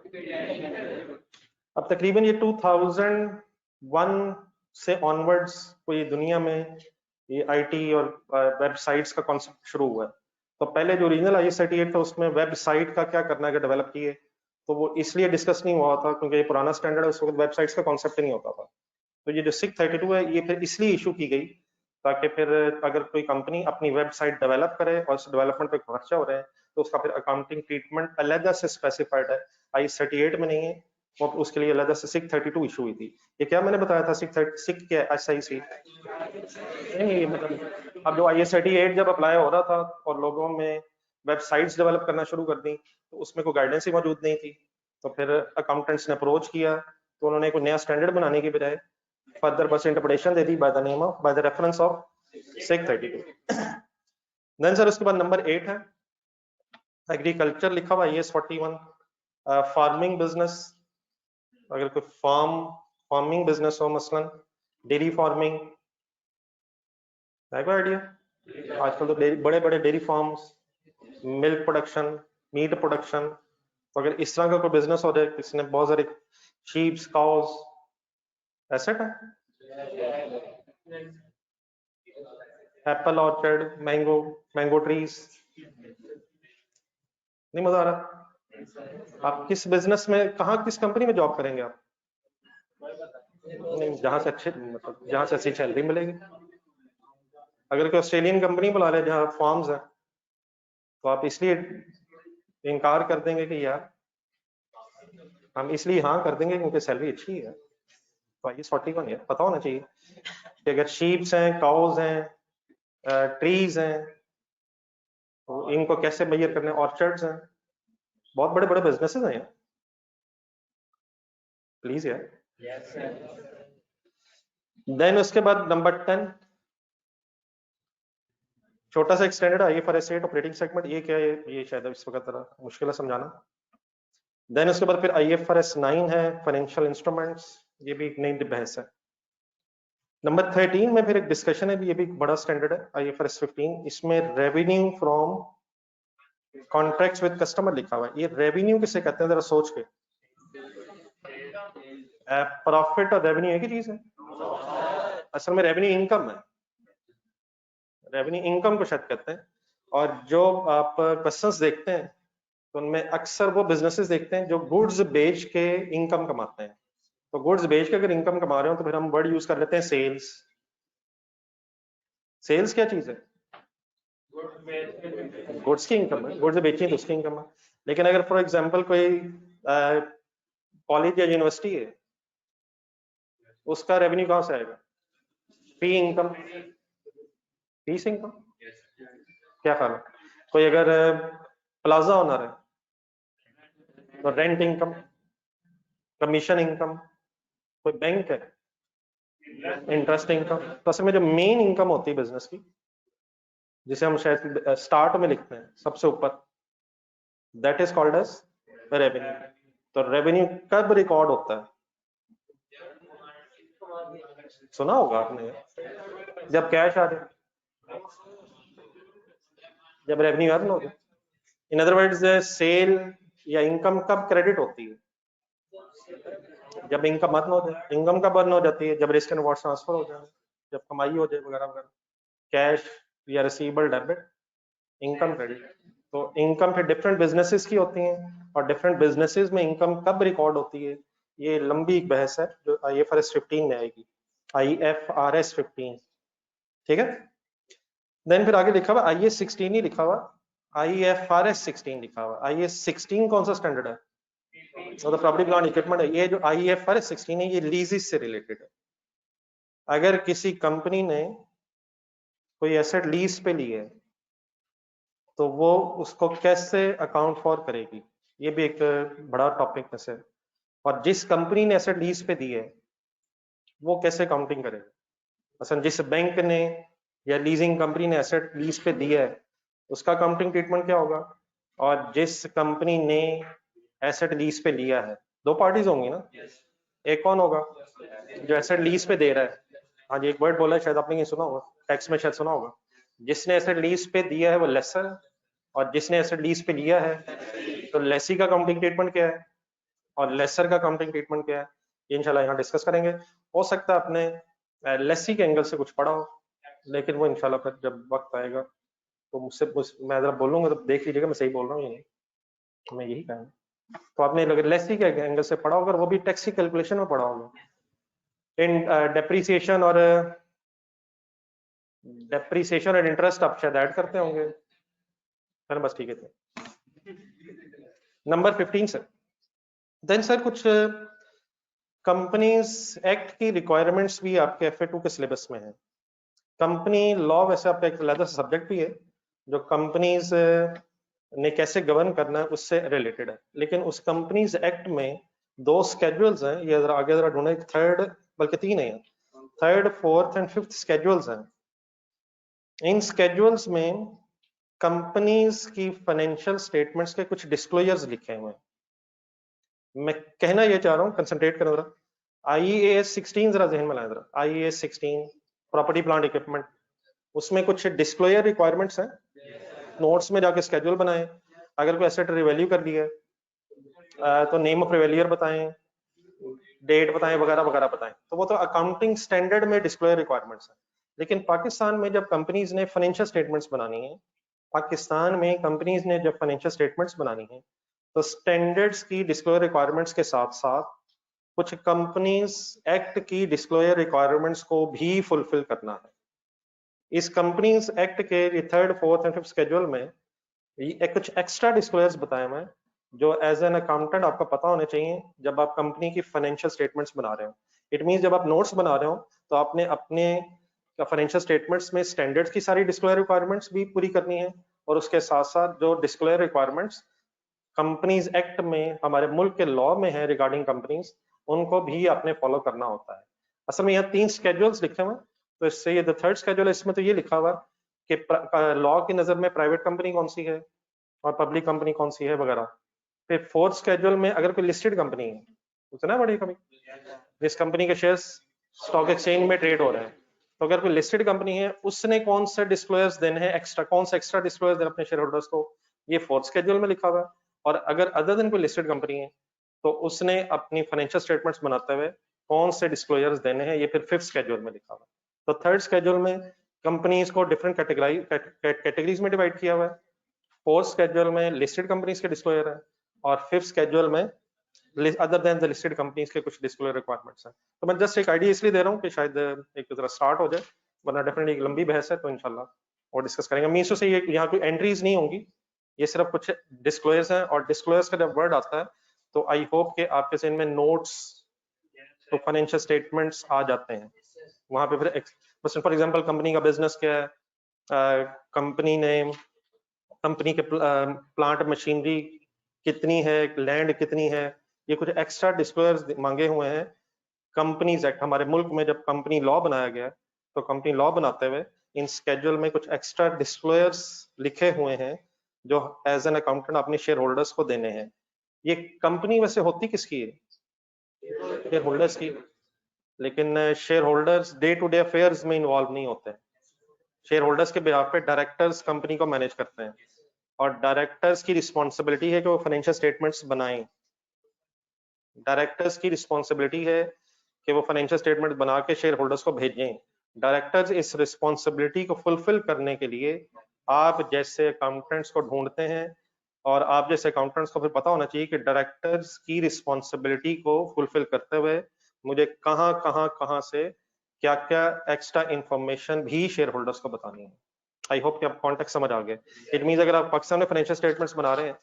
अब तकरीबन ये 2001 से ऑनवर्ड्स कोई दुनिया में ये IT और वेबसाइट्स का कॉन्सेप्ट शुरू हुआ है। तो पहले जो ओरिजिनल IAS 38 था उसमें वेबसाइट का क्या करना है अगर डेवलप किए, तो वो इसलिए डिस्कस नहीं हुआ था क्योंकि ये पुराना स्टैंडर्ड है, उस वक्त वेबसाइट्स का कॉन्सेप्ट ही नहीं होता था। तो ये जो SIC 32 है ये फिर इसलिए इशू की गई ताकि फिर अगर कोई कंपनी अपनी वेबसाइट डेवलप करे और उस डेवलपमेंट पे खर्चा हो रहा है तो उसका फिर अकाउंटिंग ट्रीटमेंट अलग से स्पेसिफाइड है, IAS 38 में नहीं है, और उसके लिए अलग से SIC 32 इशू हुई थी। ये क्या मैंने बताया था SIC क्या SIC नहीं, मतलब अब जो IAS 38 जब अप्लाई हो रहा था और लोगों में वेबसाइट्स डेवलप करना शुरू कर दी तो उसमें कोई गाइडेंस ही मौजूद नहीं थी। तो फिर अकाउंटेंट्स ने अप्रोच किया तो उन्होंने कोई नया स्टैंडर्ड बनाने की बजाय फर्दर बस इंटरप्रिटेशन दे दी by the name of, by the reference of SIC 32। Then sir उसके बाद नंबर 8 है एग्रीकल्चर लिखा हुआ IAS 41। फार्मिंग बिजनेस, अगर कोई फार्मिंग बिजनेस हो, मसलन डेयरी फार्मिंग है, कोई आइडिया? आजकल तो बड़े बड़े dairy farms, milk production, meat production, तो अगर इस तरह का कोई बिजनेस हो जाए, किसी ने बहुत सारे शीप्स, काउस, एसेट है, एप्पल ऑर्चर्ड, मैंगो ट्रीज, नहीं मजा आ रहा? आप किस बिजनेस में, कहाँ, किस कंपनी में जॉब करेंगे आप? नहीं, जहाँ से अच्छे, मतलब जहाँ से अच्छी सैलरी मिलेगी। अगर कोई ऑस्ट्रेलियन कंपनी बुला ले जहाँ फार्म्स है तो आप इसलिए इनकार कर देंगे कि यार हम इसलिए हाँ कर देंगे क्योंकि सैलरी अच्छी है। तो IAS 41 है, पता होना चाहिए कि अगर शीप्स हैं, काउज हैं, ट्रीज हैं, तो इनको कैसे मेजर करने, ऑर्चर्ड्स हैं, बहुत बड़े बड़े बिजनेसेस हैं यार, प्लीज यार। देन उसके बाद नंबर 10 छोटा सा एक्सटेंडेड IFRS 8 ऑपरेटिंग सेगमेंट, ये क्या है? ये शायद इस वक्त जरा मुश्किल है समझाना। देन उसके बाद फिर IFRS 9 है फाइनेंशियल इंस्ट्रूमेंट्स, ये भी एक नई बहस है। नंबर 13 में फिर एक डिस्कशन है, ये भी बड़ा स्टैंडर्ड है IFRS 15, इसमें revenue from contracts with customer लिखा हुआ है। ये रेवेन्यू किसे कहते हैं जरा सोच के। प्रॉफिट और रेवेन्यू एक ही चीज है? असल में रेवेन्यू इनकम है, रेवेन्यू इनकम को शायद कहते हैं। और जो आप क्वेश्चंस देखते हैं तो उनमें अक्सर वो बिजनेसेस देखते हैं जो गुड्स बेच के इनकम कमाते हैं। तो गुड्स बेच के अगर इनकम कमा रहे हो तो फिर हम वर्ड यूज कर लेते हैं सेल्स। सेल्स क्या चीज है? गुड्स की इनकम है, गुड्स बेची तो उसकी इनकम है। लेकिन अगर फॉर एग्जांपल कोई कॉलेज या यूनिवर्सिटी है, उसका रेवेन्यू कहां से आएगा? फी इनकम, फीस इनकम। क्या ख्याल है? कोई अगर प्लाजा ओनर है तो रेंट इनकम, कमीशन इनकम। कोई बैंक है, इंटरेस्ट इनकम। तो असल में जो मेन इनकम होती है बिजनेस की, जिसे हम शायद स्टार्ट में लिखते हैं सबसे ऊपर, that is called as revenue. तो रेवेन्यू कब रिकॉर्ड होता है? सुना होगा आपने, जब कैश आ जाए, जब रेवेन्यू अर्न हो जाए। इन अदर वर्ड्स सेल या इनकम कब क्रेडिट होती है? जब इनकम अर्न हो जाए। इनकम कब अर्न हो जाती है? जब रिस्क एंड रिवॉर्ड ट्रांसफर हो जाए, जब कमाई हो जाए वगैरह वगैरह। कैश या रिसीवेबल डेबिट, इनकम क्रेडिट। तो इनकम फिर डिफरेंट बिजनेसेस की होती हैं और डिफरेंट बिजनेसेस में इनकम कब रिकॉर्ड होती है, ये लंबी एक बहस है जो IFRS 15 में आएगी, IFRS 15। ठीक है। देन फिर आगे लिखा हुआ IAS 16 ही लिखा हुआ, IFRS 16 लिखा हुआ। IAS 16 कौन सा स्टैंडर्ड है? तो प्रॉपर्टी प्लांट इक्विपमेंट है। ये जो IFRS 16 है ये लीजेस से रिलेटेड है। अगर किसी कंपनी ने कोई एसेट लीज पे ली है तो वो उसको कैसे अकाउंट फॉर करेगी, ये भी एक बड़ा टॉपिक में से। और जिस कंपनी ने एसेट लीज पे दी है वो कैसे काउंटिंग करेगी। असल जिस बैंक ने या लीजिंग कंपनी ने एसेट लीज पे दिया है उसका काउंटिंग ट्रीटमेंट क्या होगा। और जिस कंपनी ने एसेट लीज पे लिया है, दो पार्टीज होंगी ना। एक कौन होगा? जो एसेट लीज पे दे रहा है। हाँ जी, एक वर्ड बोला है शायद आपने ये सुना होगा, टैक्स में शायद सुना होगा। जिसने एसेट लीज पे दिया है वो लेसर है, और जिसने एसेट लीज पे लिया है तो लेसी का काउंटिंग ट्रीटमेंट क्या है और लेसर का काउंटिंग ट्रीटमेंट क्या है, ये इंशाल्लाह यहाँ डिस्कस करेंगे। हो सकता है आपने लेसी के एंगल से कुछ पढ़ा हो, लेकिन वो इंशाल्लाह फिर जब वक्त आएगा तो मैं जरा बोलूंगा तो देख लीजिएगा मैं सही बोल रहा हूँ या नहीं, मैं यही कहूँगा। तो आपने लेसी के एंगल से पढ़ा होगा, वो भी टैक्स की कैलकुलेशन में पढ़ा होगा। इन डेप्रीसिएशन और इंटरेस्ट आप शायद ऐड करते होंगे, सर बस ठीक है। Number 15 sir. देन सर कुछ कंपनीज एक्ट की रिक्वायरमेंट्स भी आपके FA2 के सिलेबस में है। कंपनी लॉ वैसे आपका एक अलग सब्जेक्ट भी है जो कंपनीज ने कैसे गवर्न करना है उससे रिलेटेड है, लेकिन उस कंपनीज एक्ट में दो स्केड्यूल्स हैं, ये जरा आगे जरा ढूंढे, थर्ड बल्कि तीन है, third fourth and fifth schedules हैं। इन स्केड्यूल्स में कंपनीज की फाइनेंशियल स्टेटमेंट्स के कुछ डिस्क्लोजर्स लिखे हुए हैं। मैं कहना ये चाह रहा हूँ, कंसंट्रेट करो जरा। IAS 16 जरा जहन में लाए जरा, IAS 16 प्रॉपर्टी प्लांट इक्विपमेंट, उसमें कुछ डिस्क्लोजर रिक्वायरमेंट्स हैं। नोट्स में जाके स्केड्यूल बनाएं। अगर कोई एसेट रिवैल्यू कर लिया है तो नेम ऑफ रिवैल्यूअर बताएं, डेट बताएं, वगैरह वगैरह बताएं। तो वो तो अकाउंटिंग स्टैंडर्ड में डिस्क्लोजर रिक्वायरमेंट्स है। लेकिन पाकिस्तान में जब कंपनीज ने फाइनेंशियल स्टेटमेंट्स बनानी है, पाकिस्तान में कंपनीज ने जब फाइनेंशियल स्टेटमेंट्स बनानी है तो स्टैंडर्ड्स की डिस्क्लोजर रिक्वायरमेंट्स के साथ साथ कुछ कंपनीज एक्ट की डिस्क्लोजर रिक्वायरमेंट्स को भी फुलफिल करना है। इस कंपनीज एक्ट के third fourth and fifth schedule में कुछ एक्स्ट्रा डिस्क्लोजर्स बताए हुए हैं जो एज एन अकाउंटेंट आपको पता होने चाहिए जब आप कंपनी की फाइनेंशियल स्टेटमेंट्स बना रहे हो। इट मींस जब आप नोट्स बना रहे हो तो आपने अपने फाइनेंशियल स्टेटमेंट्स में स्टैंडर्ड्स की सारी डिस्क्लोजर रिक्वायरमेंट्स भी पूरी करनी है, और उसके साथ साथ जो डिस्क्लोजर रिक्वायरमेंट्स कंपनीज एक्ट में हमारे मुल्क के लॉ में है रिगार्डिंग कंपनीज, उनको भी आपने फॉलो करना होता है। असल में यहाँ 3 स्केड्यूल्स लिखे हुए हैं, तो इससे ये थर्ड स्केड्यूल है, इसमें तो ये लिखा हुआ कि लॉ की नजर में प्राइवेट कंपनी कौन सी है और पब्लिक कंपनी कौन सी है वगैरह। फिर फोर्थ स्केड्यूल में अगर कोई लिस्टेड कंपनी है, उतना बड़ी कभी जिस कंपनी के शेयर्स स्टॉक एक्सचेंज में ट्रेड हो रहे हैं, तो अगर कोई लिस्टेड कंपनी है उसने कौन से डिस्क्लोजर्स देने हैं एक्स्ट्रा, कौन सा एक्स्ट्रा डिस्क्लोजर देना अपने शेयर होल्डर्स को, ये फोर्थ स्केड्यूल में लिखा हुआ है। और अगर अदर देन कोई लिस्टेड कंपनी है तो उसने अपनी फाइनेंशियल स्टेटमेंट्स बनाते हुए कौन से डिस्क्लोजर्स देने हैं, ये फिर फिफ्थ स्केड्यूल में लिखा हुआ है। तो थर्ड स्केड्यूल में कंपनीज को डिफरेंट कैटेगरीज में डिवाइड किया हुआ है। फोर्थ स्केड्यूल में लिस्टेड कंपनीज के डिस्क्लोजर है, और फिफ्थ स्केड्यूल में other than the listed companies के कुछ डिस्क्लोजर रिक्वायरमेंट्स हैं। तो मैं जस्ट एक आइडिया इसलिए दे रहा हूँ कि शायद एक तरह स्टार्ट हो जाए, वरना डेफिनेटली एक लंबी बहस है, तो इंशाल्लाह और डिस्कस करेंगे। मीसो से ये यहाँ कोई एंट्रीज नहीं होंगी, ये सिर्फ कुछ डिस्क्लोजर्स हैं, और डिस्क्लोजर्स का जब वर्ड आता है तो आई होप कि आपके ज़हन में नोट्स तो फाइनेंशियल स्टेटमेंट्स आ जाते हैं वहां पे। फिर बस फॉर एग्जांपल कंपनी का बिजनेस क्या है, कंपनी ने कंपनी के प्लांट मशीनरी कितनी है, लैंड कितनी है, ये कुछ एक्स्ट्रा डिस्क्लोजर्स मांगे हुए हैं। कंपनीज एक्ट हमारे मुल्क में जब कंपनी लॉ बनाया गया तो कंपनी लॉ बनाते हुए इन स्केड्यूल में कुछ एक्स्ट्रा डिस्क्लोजर्स लिखे हुए हैं जो एज एन अकाउंटेंट अपने शेयर होल्डर्स को देने हैं। ये कंपनी वैसे होती किसकी है? शेयर होल्डर्स की। लेकिन share holders day to day affairs में इन्वॉल्व नहीं होते हैं। शेयर होल्डर्स के बिहाफ पे डायरेक्टर्स कंपनी को मैनेज करते हैं, और डायरेक्टर्स की रिस्पॉन्सिबिलिटी है कि वो फाइनेंशियल स्टेटमेंट्स बनाएं। डायरेक्टर्स की रिस्पॉन्सिबिलिटी है कि वो फाइनेंशियल स्टेटमेंट बना के शेयर होल्डर्स को भेजें। डायरेक्टर्स इस रिस्पॉन्सिबिलिटी को फुलफिल करने के लिए आप जैसे अकाउंटेंट्स को ढूंढते हैं, और आप जैसे अकाउंटेंट्स को फिर पता होना चाहिए कि डायरेक्टर्स की रिस्पॉन्सिबिलिटी को फुलफिल करते हुए मुझे कहाँ से क्या क्या एक्स्ट्रा इंफॉर्मेशन भी शेयर होल्डर्स को बतानी है। आई होप कि आप कॉन्टेक्स्ट समझ आ गए। इट मींस अगर आप पाकिस्तान में फाइनेंशियल स्टेटमेंट्स बना रहे हैं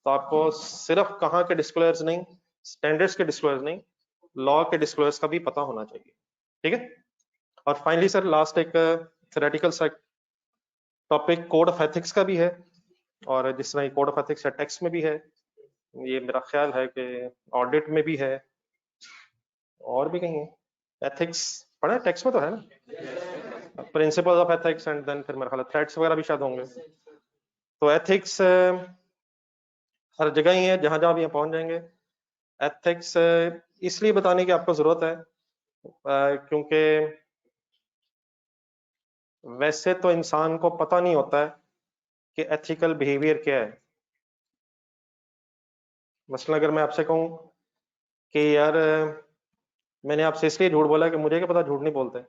तो आपको सिर्फ कहाँ के डिस्क्लोजर्स नहीं, स्टैंडर्ड्स के डिस्क्लोजर्स नहीं, लॉ के डिस्क्लोजर्स का भी पता होना चाहिए। ठीक है। और फाइनली सर लास्ट एक theoretical topic code of ethics का भी है, और जिस तरह कोड ऑफ एथिक्स है टैक्स में भी है, ये मेरा ख्याल है कि ऑडिट में भी है, और भी कहीं है। एथिक्स पढ़ा है टैक्स में तो है ना, principles of ethics, and then फिर मेरा ख्याल थ्रेड्स वगैरह भी शायद होंगे। तो एथिक्स हर जगह ही है, जहां जहां भी पहुंच जाएंगे। एथिक्स इसलिए बताने की आपको जरूरत है क्योंकि वैसे तो इंसान को पता नहीं होता है कि एथिकल बिहेवियर क्या है। मसलन अगर मैं आपसे कहूं कि यार मैंने आपसे इसलिए झूठ बोला कि मुझे क्या पता झूठ नहीं बोलते,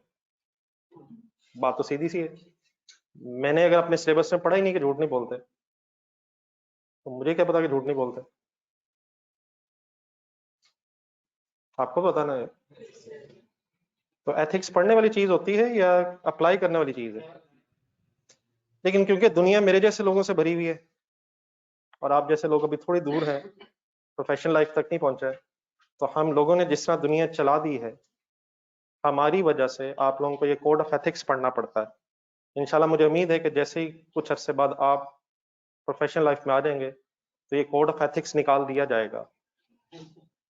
बात तो सीधी सी है। मैंने अगर अपने सिलेबस में पढ़ा ही नहीं कि झूठ नहीं बोलते, तो मुझे क्या पता कि झूठ नहीं बोलते, आपको पता ना है। तो एथिक्स पढ़ने वाली चीज होती है या अप्लाई करने वाली चीज है? लेकिन क्योंकि दुनिया मेरे जैसे लोगों से भरी हुई है, और आप जैसे लोग अभी थोड़ी दूर हैं, प्रोफेशनल लाइफ तक नहीं पहुंचे, तो हम लोगों ने जिस तरह दुनिया चला दी है, हमारी वजह से आप लोगों को ये कोड ऑफ एथिक्स पढ़ना पड़ता है। इंशाल्लाह मुझे उम्मीद है कि जैसे ही कुछ अरसे बाद आप प्रोफेशनल लाइफ में आ जाएंगे तो ये कोड ऑफ एथिक्स निकाल दिया जाएगा।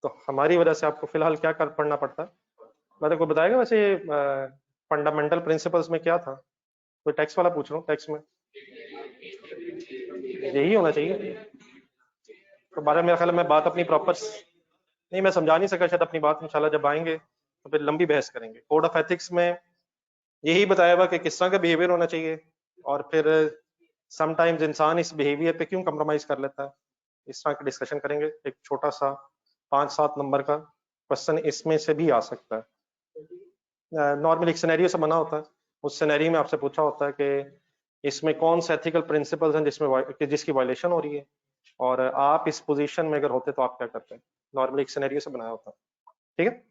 तो हमारी वजह से आपको फिलहाल क्या कर पढ़ना पड़ता है, मैं को बताएगा वैसे फंडामेंटल प्रिंसिपल्स में क्या था? कोई टैक्स वाला पूछ रहा हूँ, टैक्स में यही होना चाहिए। तो बारे में मेरा ख्याल है मैं बात अपनी प्रॉपर नहीं, मैं समझा नहीं सका शायद अपनी बात। इंशाल्लाह जब आएंगे तो फिर लंबी बहस करेंगे। कोड ऑफ एथिक्स में यही बताया हुआ कि किस तरह का बिहेवियर होना चाहिए, और फिर समटाइम्स इंसान इस बिहेवियर पे क्यों कम्प्रोमाइज कर लेता है, इस तरह की डिस्कशन करेंगे। एक छोटा सा 5-7 नंबर का क्वेश्चन इसमें से भी आ सकता है। नॉर्मली एक सिनेरियो से बना होता है, उस सिनेरियो में आपसे पूछा होता है कि इसमें कौन से एथिकल प्रिंसिपल्स हैं जिसकी वायलेशन हो रही है, और आप इस पोजीशन में अगर होते तो आप क्या करते हैं। नॉर्मली एक सिनेरियो से बनाया होता है। ठीक है।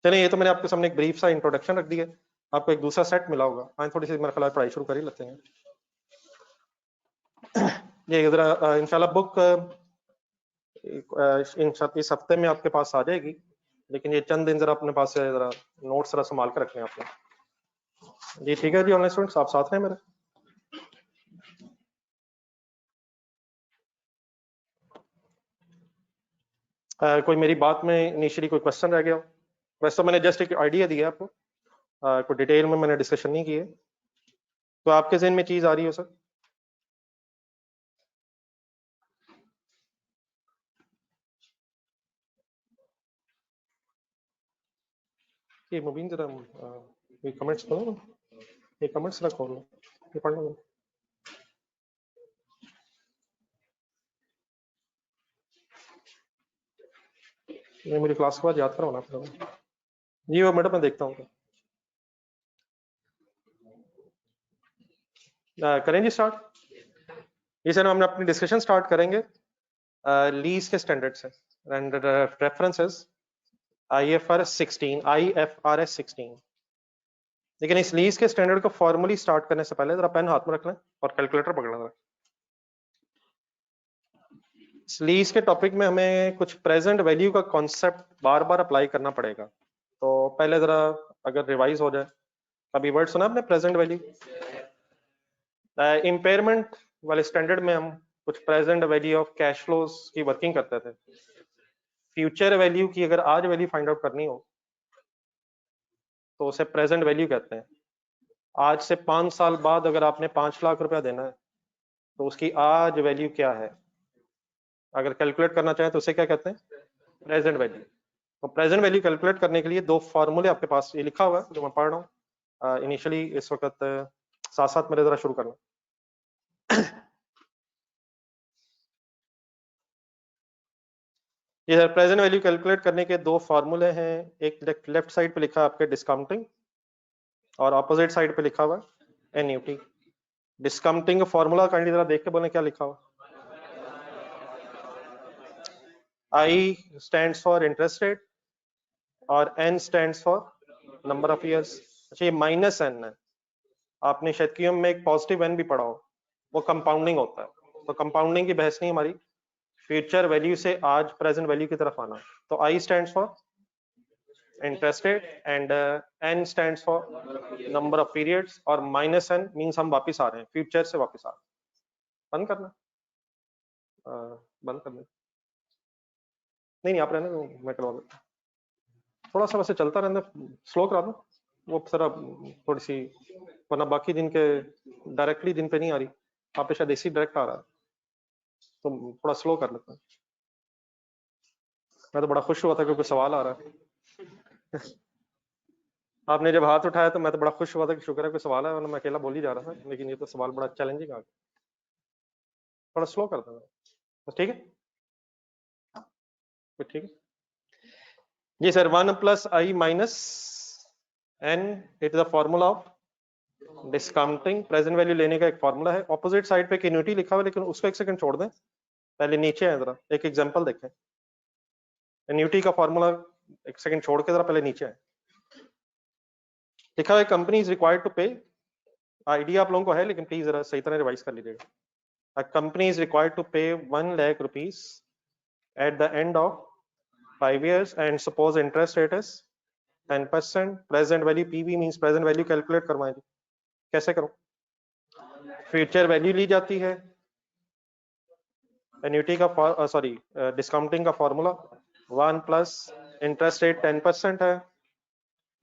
चलिए, ये तो मैंने आपके सामने एक ब्रीफ सा इंट्रोडक्शन रख दिया। आपको एक दूसरा सेट मिला होगा, हाँ थोड़ी सी मेरा ख्याल है पढ़ाई शुरू कर ही लेते हैं। ये जरा इंशाल्लाह बुक इस हफ्ते में आपके पास आ जाएगी, लेकिन ये चंद दिन जरा अपने पास से जरा नोट्स जरा संभाल कर रखने आपने। जी ठीक है जी, ऑनलाइन स्टूडेंट्स आप साथ हैं मेरे? कोई मेरी बात में इनिशियली कोई क्वेश्चन रह गया हो? वैसे तो मैंने जस्ट एक आइडिया दिया आपको, कोई डिटेल में मैंने डिस्कशन नहीं की है। तो आपके जहन में चीज आ रही हो सर? ये मुबीन जरा ये कमेंट्स खोलो, ये कमेंट्स रखो, ये पढ़ लो। ये मेरी क्लास के बाद याद करवाना पड़ेगा जी। वो मैडम मैं देखता हूँ। करें जी स्टार्ट। ये सर हम अपनी डिस्कशन स्टार्ट करेंगे लीज के स्टैंडर्ड से एंड रेफरेंसेस IFRS 16। लेकिन इस लीज के स्टैंडर्ड को फॉर्मली स्टार्ट करने से पहले जरा पेन हाथ में रख लें और कैलकुलेटर पकड़ लें। इस लीज के टॉपिक में हमें कुछ प्रेजेंट वैल्यू का कॉन्सेप्ट बार बार अप्लाई करना पड़ेगा। तो पहले जरा अगर रिवाइज हो जाए, अभी वर्ड सुना आपने प्रेजेंट वैल्यू। इम्पेयरमेंट वाले स्टैंडर्ड में हम कुछ present value of cash flows की वर्किंग करते थे। फ्यूचर वैल्यू की अगर आज वैल्यू फाइंड आउट करनी हो तो उसे प्रेजेंट वैल्यू कहते हैं। आज से 5 साल बाद अगर आपने 5 लाख रुपया देना है तो उसकी आज वैल्यू क्या है, अगर कैलकुलेट करना चाहें तो उसे क्या कहते हैं, प्रेजेंट वैल्यू। तो प्रेजेंट वैल्यू कैलकुलेट करने के लिए दो फॉर्मूले आपके पास ये लिखा हुआ है जो मैं पढ़ रहा हूँ इनिशियली इस वक्त साथ साथ मेरे जरा शुरू करना। ये सर प्रेजेंट वैल्यू कैलकुलेट करने के दो फॉर्मूले हैं। एक लेफ्ट साइड पे लिखा है आपके डिस्काउंटिंग और ऑपोजिट साइड पे लिखा हुआ है एन्यूटी। डिस्काउंटिंग का फॉर्मूला काइंडली जरा देख के बोले क्या लिखा हुआ। I stands for interest rate और N stands for number of years। अच्छा ये माइनस N है, आपने शायद क्यूएम में एक पॉजिटिव N भी पढ़ा हो, वो कंपाउंडिंग होता है। तो कंपाउंडिंग की बहस नहीं हमारी, फ्यूचर वैल्यू से आज प्रेजेंट वैल्यू की तरफ आना। तो I stands for interest rate and N stands for number of periods और माइनस N मींस हम वापस आ रहे हैं, फ्यूचर से वापस आ रहे हैं। बंद करना बंद करना नहीं आप रहने दो, मैं करवा देता हूं। थोड़ा सा वैसे चलता रहना, स्लो करा दो वो सर थोड़ी सी, वरना बाकी दिन के डायरेक्टली दिन पे नहीं आ रही, आप पे शायद इसी डायरेक्ट आ रहा है, तो थोड़ा स्लो कर लेता हूं। मैं तो बड़ा खुश हुआ था क्योंकि सवाल आ रहा है। आपने जब हाथ उठाया तो मैं तो बड़ा खुश हुआ था कि शुक्र है कोई सवाल है, वरना मैं अकेला बोल ही जा रहा था। लेकिन ये तो सवाल बड़ा चैलेंजिंग आ गया, थोड़ा स्लो कर देना बस। ठीक है ठीक है जी sir. 1 + I - N it is the formula of discounting. Present value लेने का एक फॉर्मूला है। ऑपोजिट साइड पे एन्युटी लिखा हुआ है, लेकिन उसको एक सेकंड छोड़ दें, पहले नीचे है जरा एक एग्जांपल देखें। एन्युटी का फॉर्मूला एक सेकंड छोड़ के जरा पहले नीचे है, लिखा है कंपनी इज रिक्वायर्ड टू पे। आइडिया आप लोगों को है लेकिन प्लीज जरा सही तरह रिवाइज कर लीजिएगा। A company is required to pay 1 lakh rupees at the end of 5 years and suppose interest rate is 10%। present value PV means present value calculate करवाएं जी, कैसे करूं। फ्यूचर वैल्यू ली जाती है, एन्युटी का सॉरी डिस्काउंटिंग का फॉर्मूला 1 + इंटरेस्ट रेट 10% है,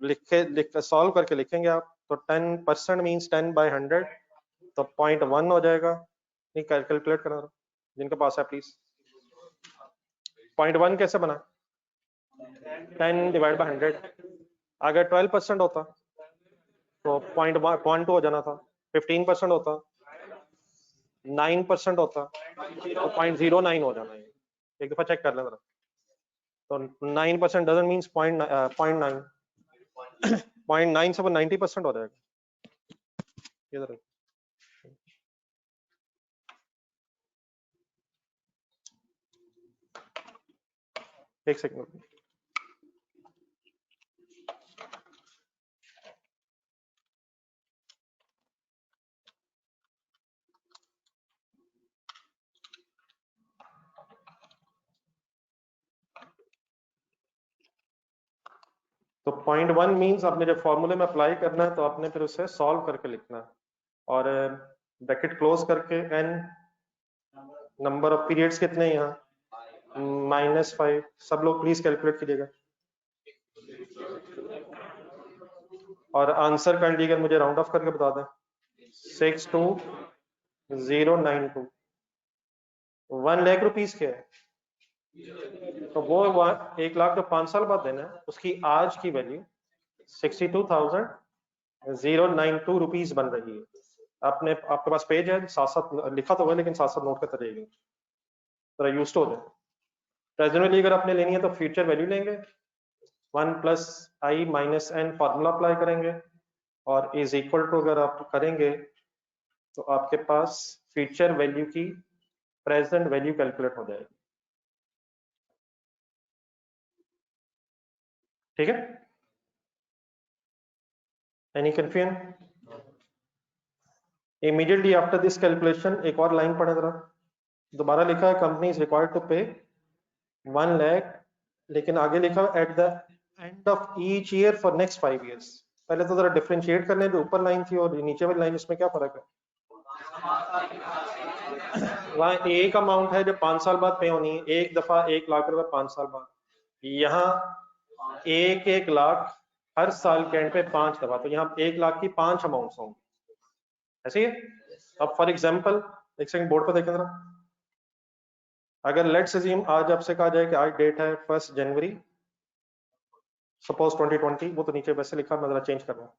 लिख सॉल्व करके लिखेंगे आप तो 10% मींस 10/100 तो 0.1 हो जाएगा। नहीं कैलकुलेट करना जिनके पास है प्लीज। 0.1 कैसे बना, 10/100। अगर 12% होता तो 0.2 हो जाना था, 15% होता 9% होता तो 0.09 हो जाना है। एक दफा चेक कर लें जरा। तो 9% डजंट मींस 0.9, 0.9 से वो 90% हो जाएगा। इधर एक सेकंड। तो 0.1 मींस आपने जब फॉर्मूले में अप्लाई करना है तो आपने फिर उसे सॉल्व करके लिखना है और ब्रैकेट क्लोज करके n नंबर ऑफ पीरियड्स कितने हैं यहाँ -5। सब लोग प्लीज कैलकुलेट कीजिएगा और आंसर काइंडली अगर मुझे राउंड ऑफ करके बता दें 62092। 1 लाख रुपीस क्या है, तो वो 1 लाख जो 5 साल बाद देना है उसकी आज की वैल्यू 62,092 रुपीस बन रही है। आपके पास पेज है, साथ साथ लिखा तो है लेकिन साथ साथ नोट करते जाइएगा, जरा यूज्ड हो जाए। प्रेजेंट वैल्यू अगर आपने लेनी है तो फ्यूचर वैल्यू लेंगे, 1 प्लस आई माइनस एन फॉर्मूला अप्लाई करेंगे, और इज इक्वल टू अगर आप करेंगे तो आपके पास फ्यूचर वैल्यू की प्रेजेंट वैल्यू कैलकुलेट हो जाएगी। ठीक है, any confusion? Immediately after this calculation एक और लाइन पढ़े जरा, दोबारा लिखा है कंपनी इज रिक्वायर्ड टू पे 1 लाख, लेकिन आगे लिखा है at the end of each year for next 5 years. पहले तो जरा डिफरेंशिएट कर लें, जो ऊपर लाइन थी और नीचे वाली लाइन, इसमें क्या फर्क है? वहाँ एक अमाउंट है जो 5 साल बाद पे होनी है, एक दफा 1 लाख रुपए 5 साल बाद। यहाँ 1 लाख हर साल के एंड पे 5 दफा, तो यहाँ 1 लाख की 5 अमाउंट्स होंगी, ऐसे ही है। अब फॉर एग्जांपल एक सेकंड बोर्ड पर देखें जरा, अगर लेट्स अज्यूम आज आपसे कहा जाए कि आज डेट है 1 जनवरी सपोज 2020, वो तो नीचे वैसे लिखा, मैं जरा चेंज कर रहा हूँ।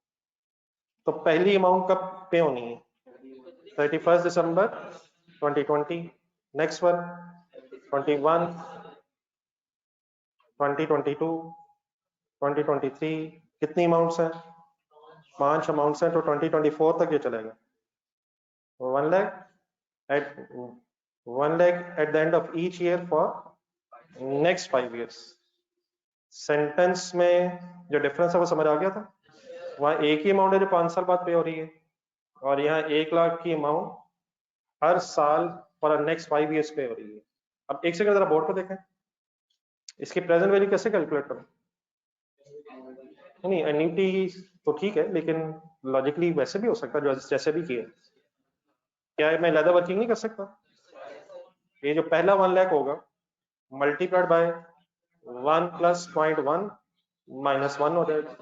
तो पहली अमाउंट कब पे होनी है? 31 दिसंबर 2020। Next one 21, 2022, 2023। कितनी अमाउंट्स हैं? 5 अमाउंट्स हैं, तो 2024 तक ये चलेगा। 1 lakh at the end of each year for next 5 years। Sentence में जो डिफरेंस है वो समझ आ गया था? वहाँ एक ही अमाउंट है जो 5 साल बाद पे हो रही है, और यहाँ 1 लाख की अमाउंट हर साल फॉर नेक्स्ट 5 इयर्स पे हो रही है। अब एक सेकंड जरा बोर्ड पर देखें, इसकी प्रेजेंट वैल्यू कैसे कैलकुलेट करें? नहीं, एन्युटी तो ठीक है, लेकिन लॉजिकली वैसे भी हो सकता है जो जैसे भी किया। क्या मैं ज्यादा वर्किंग नहीं कर सकता? ये जो पहला 1 लाख होगा मल्टीप्लाइड बाय 1 प्लस 0.1 माइनस 1 हो जाएगा।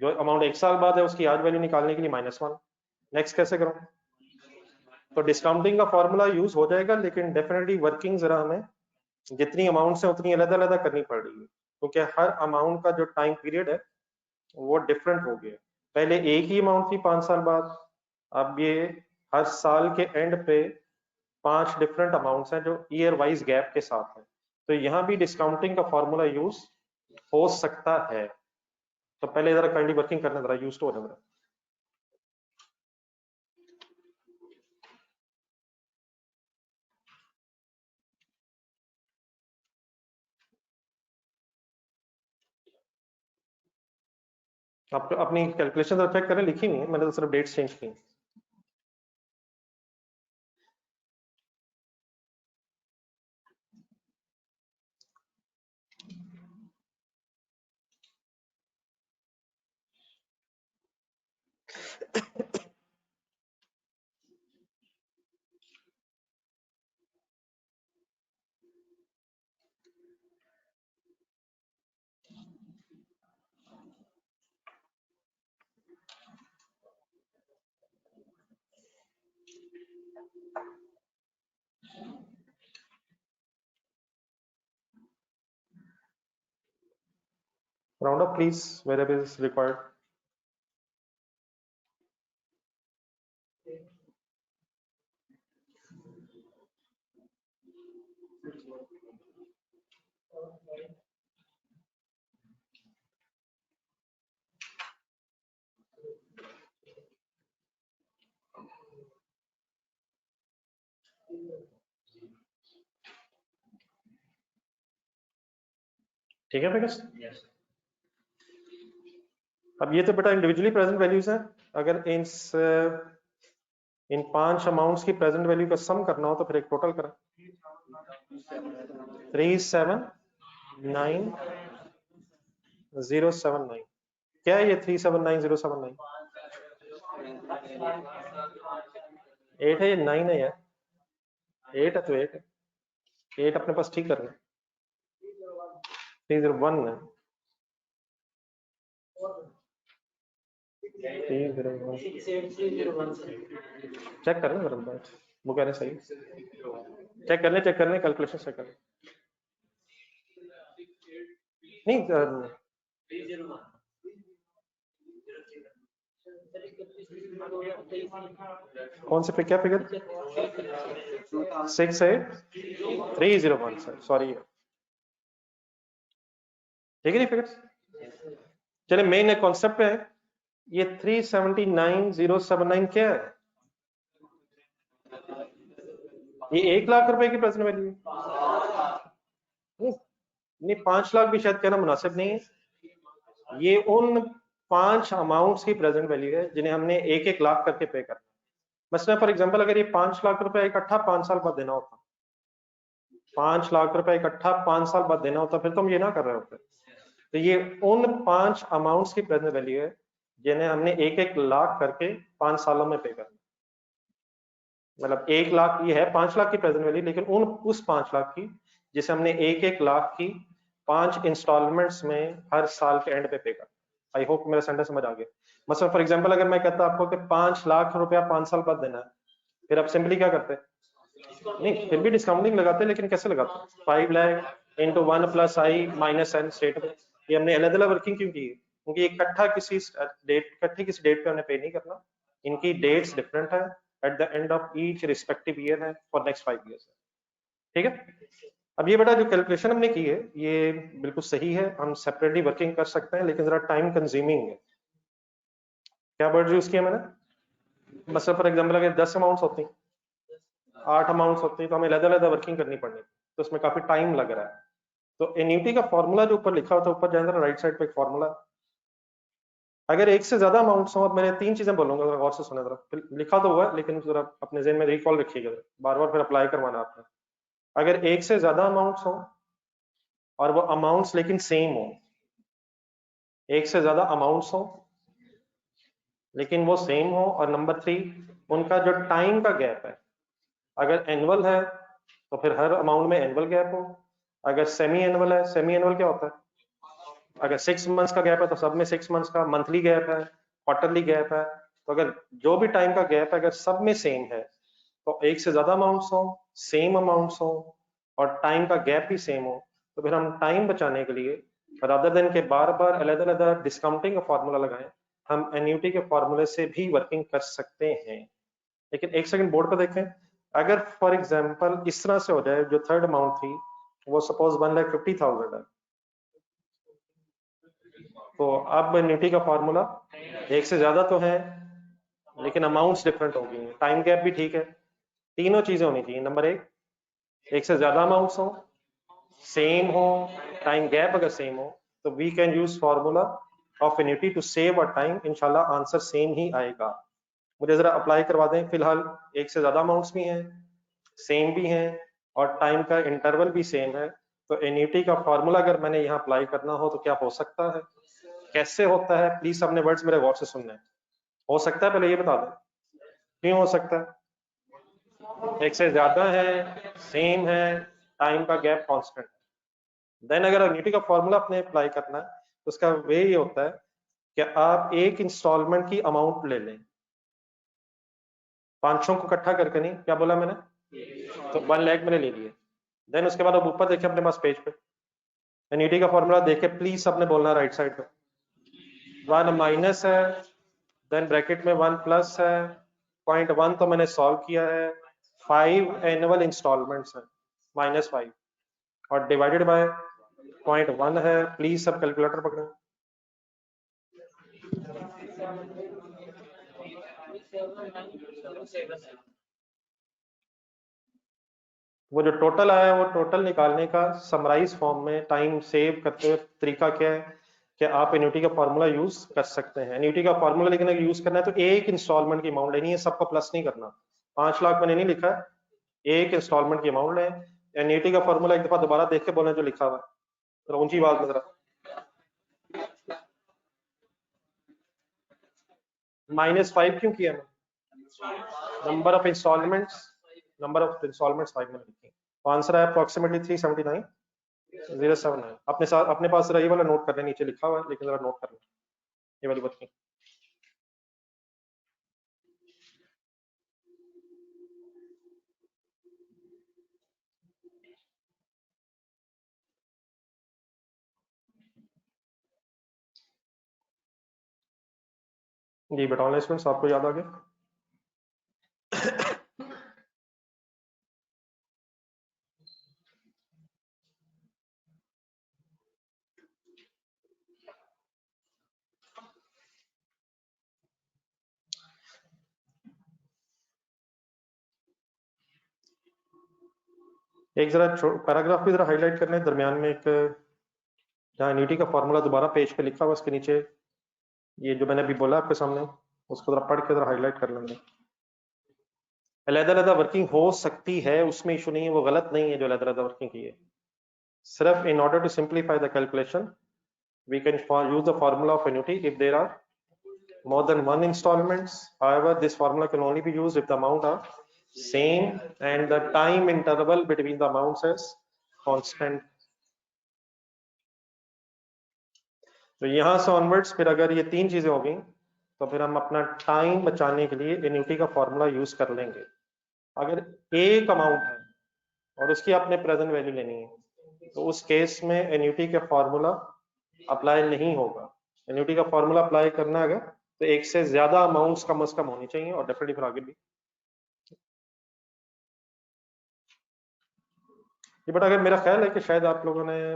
जो अमाउंट 1 साल बाद है उसकी आज वैल्यू निकालने के लिए -1। नेक्स्ट कैसे करूं? तो डिस्काउंटिंग का फॉर्मूला यूज हो जाएगा, लेकिन डेफिनेटली वर्किंग जरा हमें जितनी अमाउंट है उतनी अलग अलग करनी पड़ रही है, क्योंकि हर अमाउंट का जो टाइम पीरियड है वो डिफरेंट हो गया। पहले एक ही अमाउंट थी 5 साल बाद, अब ये हर साल के एंड पे 5 डिफरेंट अमाउंट्स हैं जो ईयर वाइज गैप के साथ है। तो यहाँ भी डिस्काउंटिंग का फॉर्मूला यूज हो सकता है। तो पहले जरा काइंडली वर्किंग करना, जरा यूज तो हो जाए। आप अपनी कैलकुलेशन चेक करें, लिखी नहीं है मैंने, तो सिर्फ डेट्स चेंज की। Round up please wherever is required। ठीक है फिर अब ये तो बेटा इंडिविजुअली प्रेजेंट वैल्यूज हैं। अगर इन 5 अमाउंट्स की प्रेजेंट वैल्यू का सम करना हो तो फिर एक टोटल करें। 379079। क्या है ये 379079? 8 है, ये 9 है यार। 8 है तो 8 है, 8 अपने पास ठीक कर रहे हैं। 301 है, 301 चेक कर लें मेरे पास, वो कह रहे सही। चेक कर लें कैलकुलेशन चेक कर लें। नहीं कौन से पे क्या फिगर? 68301 सॉरी ठीक है नहीं फिगर्स? चलिए मेन कॉन्सेप्ट है, ये 379,079 क्या है? ये 1 लाख रुपए की प्रेजेंट वैल्यू नहीं, 5 लाख भी शायद कहना मुनासिब नहीं है। ये उन 5 अमाउंट्स की प्रेजेंट वैल्यू है जिन्हें हमने 1-1 लाख करके पे करना। मसलन फॉर एग्जांपल अगर ये 5 लाख रुपए इकट्ठा 5 साल बाद देना होता, 5 लाख रुपए इकट्ठा 5 साल बाद देना होता, फिर तो हम ये ना कर रहे होते। तो ये उन 5 अमाउंट्स की प्रेजेंट वैल्यू है जिन्हें हमने 1-1 लाख करके 5 सालों में पे करना। मतलब 1 लाख ये है 5 लाख की प्रेजेंट वैल्यू, लेकिन उस 5 लाख की जिसे हमने 1-1 लाख की 5 इंस्टॉलमेंट्स में हर साल के एंड पे पे करना। आई होप मेरा सेंटेंस समझ आ गया। मतलब फॉर एग्जांपल अगर मैं कहता आपको कि 5 लाख रुपया 5 साल बाद देना है, फिर आप सिंपली क्या करते? नहीं, फिर भी डिस्काउंटिंग लगाते, लेकिन कैसे लगाते? 5 लाख इंटू 1 प्लस आई माइनस एन स्टेट में। ये हमने अलग अलग वर्किंग क्यों की है? क्योंकि इकट्ठा किसी डेट पे हमने पे नहीं करना, इनकी डेट्स डिफरेंट है, at the end of each respective year है फॉर नेक्स्ट 5 ईयर्स। ठीक है? अब ये बेटा जो कैलकुलेशन हमने की है ये बिल्कुल सही है, हम सेपरेटली वर्किंग कर सकते हैं, लेकिन जरा टाइम कंज्यूमिंग है। क्या वर्ड यूज किया मैंने? मतलब फॉर एग्जांपल अगर 10 अमाउंट्स होती, 8 अमाउंट्स होती, तो हमें अलग अलग वर्किंग करनी पड़नी, तो उसमें काफी टाइम लग रहा है। तो एन्युटी का फॉर्मूला जो ऊपर लिखा होता है, ऊपर जाए राइट साइड पे एक फॉर्मूला, अगर एक से ज्यादा अमाउंट्स हो, अब मैंने 3 चीजें बोलूंगा, जरा गौर से सुने, जरा लिखा तो हुआ है लेकिन जरा अपने जहन में रिकॉल रखिएगा, बार बार फिर अप्लाई करवाना आपने। अगर एक से ज्यादा अमाउंट्स हो और वो अमाउंट्स लेकिन सेम हो, एक से ज्यादा अमाउंट्स हो लेकिन वो सेम हो, और नंबर 3 उनका जो टाइम का गैप है, अगर एनुअल है तो फिर हर अमाउंट में एनुअल गैप हो, अगर सेमी एनुअल है, सेमी एनुअल क्या होता है? अगर 6 मंथ्स का गैप है तो सब में 6 मंथ्स का, मंथली गैप है, क्वार्टरली गैप है, तो अगर जो भी टाइम का गैप है अगर सब में सेम है, तो एक से ज्यादा अमाउंट्स हो, सेम अमाउंट्स हो और टाइम का गैप भी सेम हो, तो फिर हम टाइम बचाने के लिए रादर देन के बार बार अलग अलग डिस्काउंटिंग का फॉर्मूला लगाएं, हम एन्युटी के फॉर्मूले से भी वर्किंग कर सकते हैं। लेकिन एक सेकंड बोर्ड पर देखें, अगर फॉर एग्जांपल इस तरह से हो जाए, जो थर्ड अमाउंट थी वो सपोज 1,50,000 है, तो अब एन्युटी का फॉर्मूला एक से ज्यादा तो है लेकिन अमाउंट्स डिफरेंट हो गई हैं, टाइम गैप भी ठीक है, तीनों चीजें होनी चाहिए। नंबर एक से ज्यादा अमाउंट्स हो, सेम हो, टाइम गैप अगर सेम हो, तो we can use formula of annuity to save a time, इंशाल्लाह आंसर सेम ही आएगा। मुझे जरा अप्लाई करवा दें। फिलहाल एक से ज्यादा अमाउंट्स भी हैं, सेम भी हैं और टाइम का इंटरवल भी सेम है, तो एन्युटी का फॉर्मूला अगर मैंने यहाँ अप्लाई करना हो तो क्या हो सकता है? कैसे होता है? प्लीज अपने वर्ड्स मेरे गौर से सुनना है। हो सकता है पहले ये बता दें, क्यों हो सकता है? एक से ज्यादा है, सेम है, टाइम का गैप कांस्टेंट है। देन अगर एन्युटी का फॉर्मूला अपने अप्लाई करना है तो उसका वे ये होता है कि आप एक इंस्टॉलमेंट की अमाउंट ले लें, पांचों को इकट्ठा करके नहीं, क्या बोला मैंने? तो 1 लाख मैंने ले लिए। देन उसके बाद आप ऊपर देखें अपने पास पेज पे, एन्युटी का फॉर्मूला देखे प्लीज सबने बोलना राइट साइड पे, 1 माइनस है, देन ब्रैकेट में 1 प्लस है, 0.1 तो मैंने सॉल्व किया है, 5 एनुअल इंस्टॉलमेंट्स है -5 और डिवाइडेड बाय 0.1 है। प्लीज सब कैलकुलेटर पकड़े। वो जो टोटल आया है वो टोटल निकालने का समराइज फॉर्म में टाइम सेव करते हुए तरीका क्या है कि आप एन्युटी का फॉर्मूला यूज कर सकते हैं। एन्युटी का फॉर्मूला लेकिन अगर यूज करना है तो एक इंस्टॉलमेंट की अमाउंट लेनी है, सबको प्लस नहीं करना। 5 लाख मैंने नहीं लिखा है, एक इंस्टॉलमेंट की अमाउंट है। एन्युटी का फॉर्मूला एक दफा दोबारा देख के बोलें जो लिखा हुआ है, तो ऊंची बात में जरा, -5 क्यों किया? Number of instalments, number of instalments 5 मैंने लिखी, तो आंसर है अप्रोक्सीमेटली 379,079। अपने साथ अपने पास जरा ये वाला नोट करना, नीचे लिखा हुआ है लेकिन जरा नोट करना ये वाली बात। जी बेटा ऑनलाइन स्टूडेंट्स आपको याद आ गया? एक जरा पैराग्राफ भी जरा हाईलाइट करने, दरमियान में एक जहाँ एन्युटी का फॉर्मूला दोबारा पेज पे लिखा हुआ, उसके नीचे ये जो मैंने अभी बोला आपके सामने, उसको जरा पढ़ के जरा हाईलाइट कर लेंगे। अलग-अलग वर्किंग हो सकती है, उसमें इशू नहीं है, वो गलत नहीं है जो अलग-अलग वर्किंग की है। सिर्फ in order to simplify the calculation we can use the formula of annuity if there are more than one installments. However, this formula can only be used if the amount are same and the time interval between the amounts is constant. तो यहाँ से ऑनवर्ड्स फिर अगर ये तीन चीजें हो गई तो फिर हम अपना टाइम बचाने के लिए एन्युटी का फॉर्मूला यूज कर लेंगे। अगर एक अमाउंट है और उसकी आपने प्रेजेंट वैल्यू लेनी है तो उस केस में एन्युटी का फॉर्मूला अप्लाई नहीं होगा। एन्युटी का फॉर्मूला अप्लाई करना अगर तो एक से ज्यादा अमाउंट्स कम से कम होनी चाहिए और डेफिनेटली फिर आगे भी। बट अगर मेरा ख्याल है कि शायद आप लोगों ने,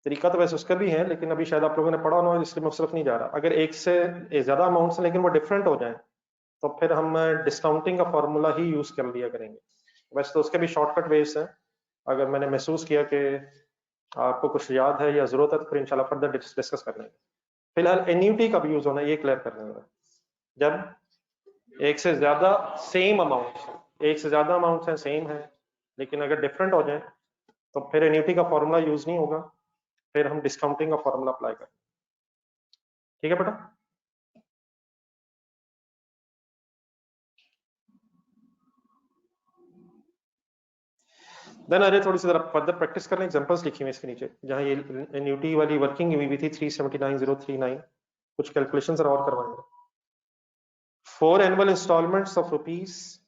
तरीका तो वैसे उसका भी है लेकिन अभी शायद आप लोगों ने पढ़ा ना, इसलिए मैं उस तरफ नहीं जा रहा। अगर एक से ज्यादा अमाउंट्स लेकिन वो डिफरेंट हो जाए तो फिर हम डिस्काउंटिंग का फॉर्मूला ही यूज कर लिया करेंगे। वैसे तो उसके भी शॉर्टकट वेज है, अगर मैंने महसूस किया कि आपको कुछ याद है या जरूरत है तो फिर इंशाल्लाह फर्दर डिस्कस कर लेंगे। फिलहाल एन्युटी का भी यूज होना ये क्लियर कर लेंगे। जब एक से ज्यादा सेम अमाउंट, एक से ज्यादा अमाउंट है सेम है लेकिन अगर डिफरेंट हो जाए तो फिर एन्युटी का फॉर्मूला यूज नहीं होगा, फिर हम डिस्काउंटिंग का फॉर्मूला अप्लाई करें। ठीक है बेटा। देन अरे थोड़ी सी फर्दर प्रैक्टिस करने, एग्जांपल्स लिखी हुई इसके नीचे जहां ये एन्युटी वाली वर्किंग हुई थी 379039, कुछ कैलकुलेशंस और करवाएंगे। 4 एनुअल इंस्टॉलमेंट्स ऑफ रुपीज,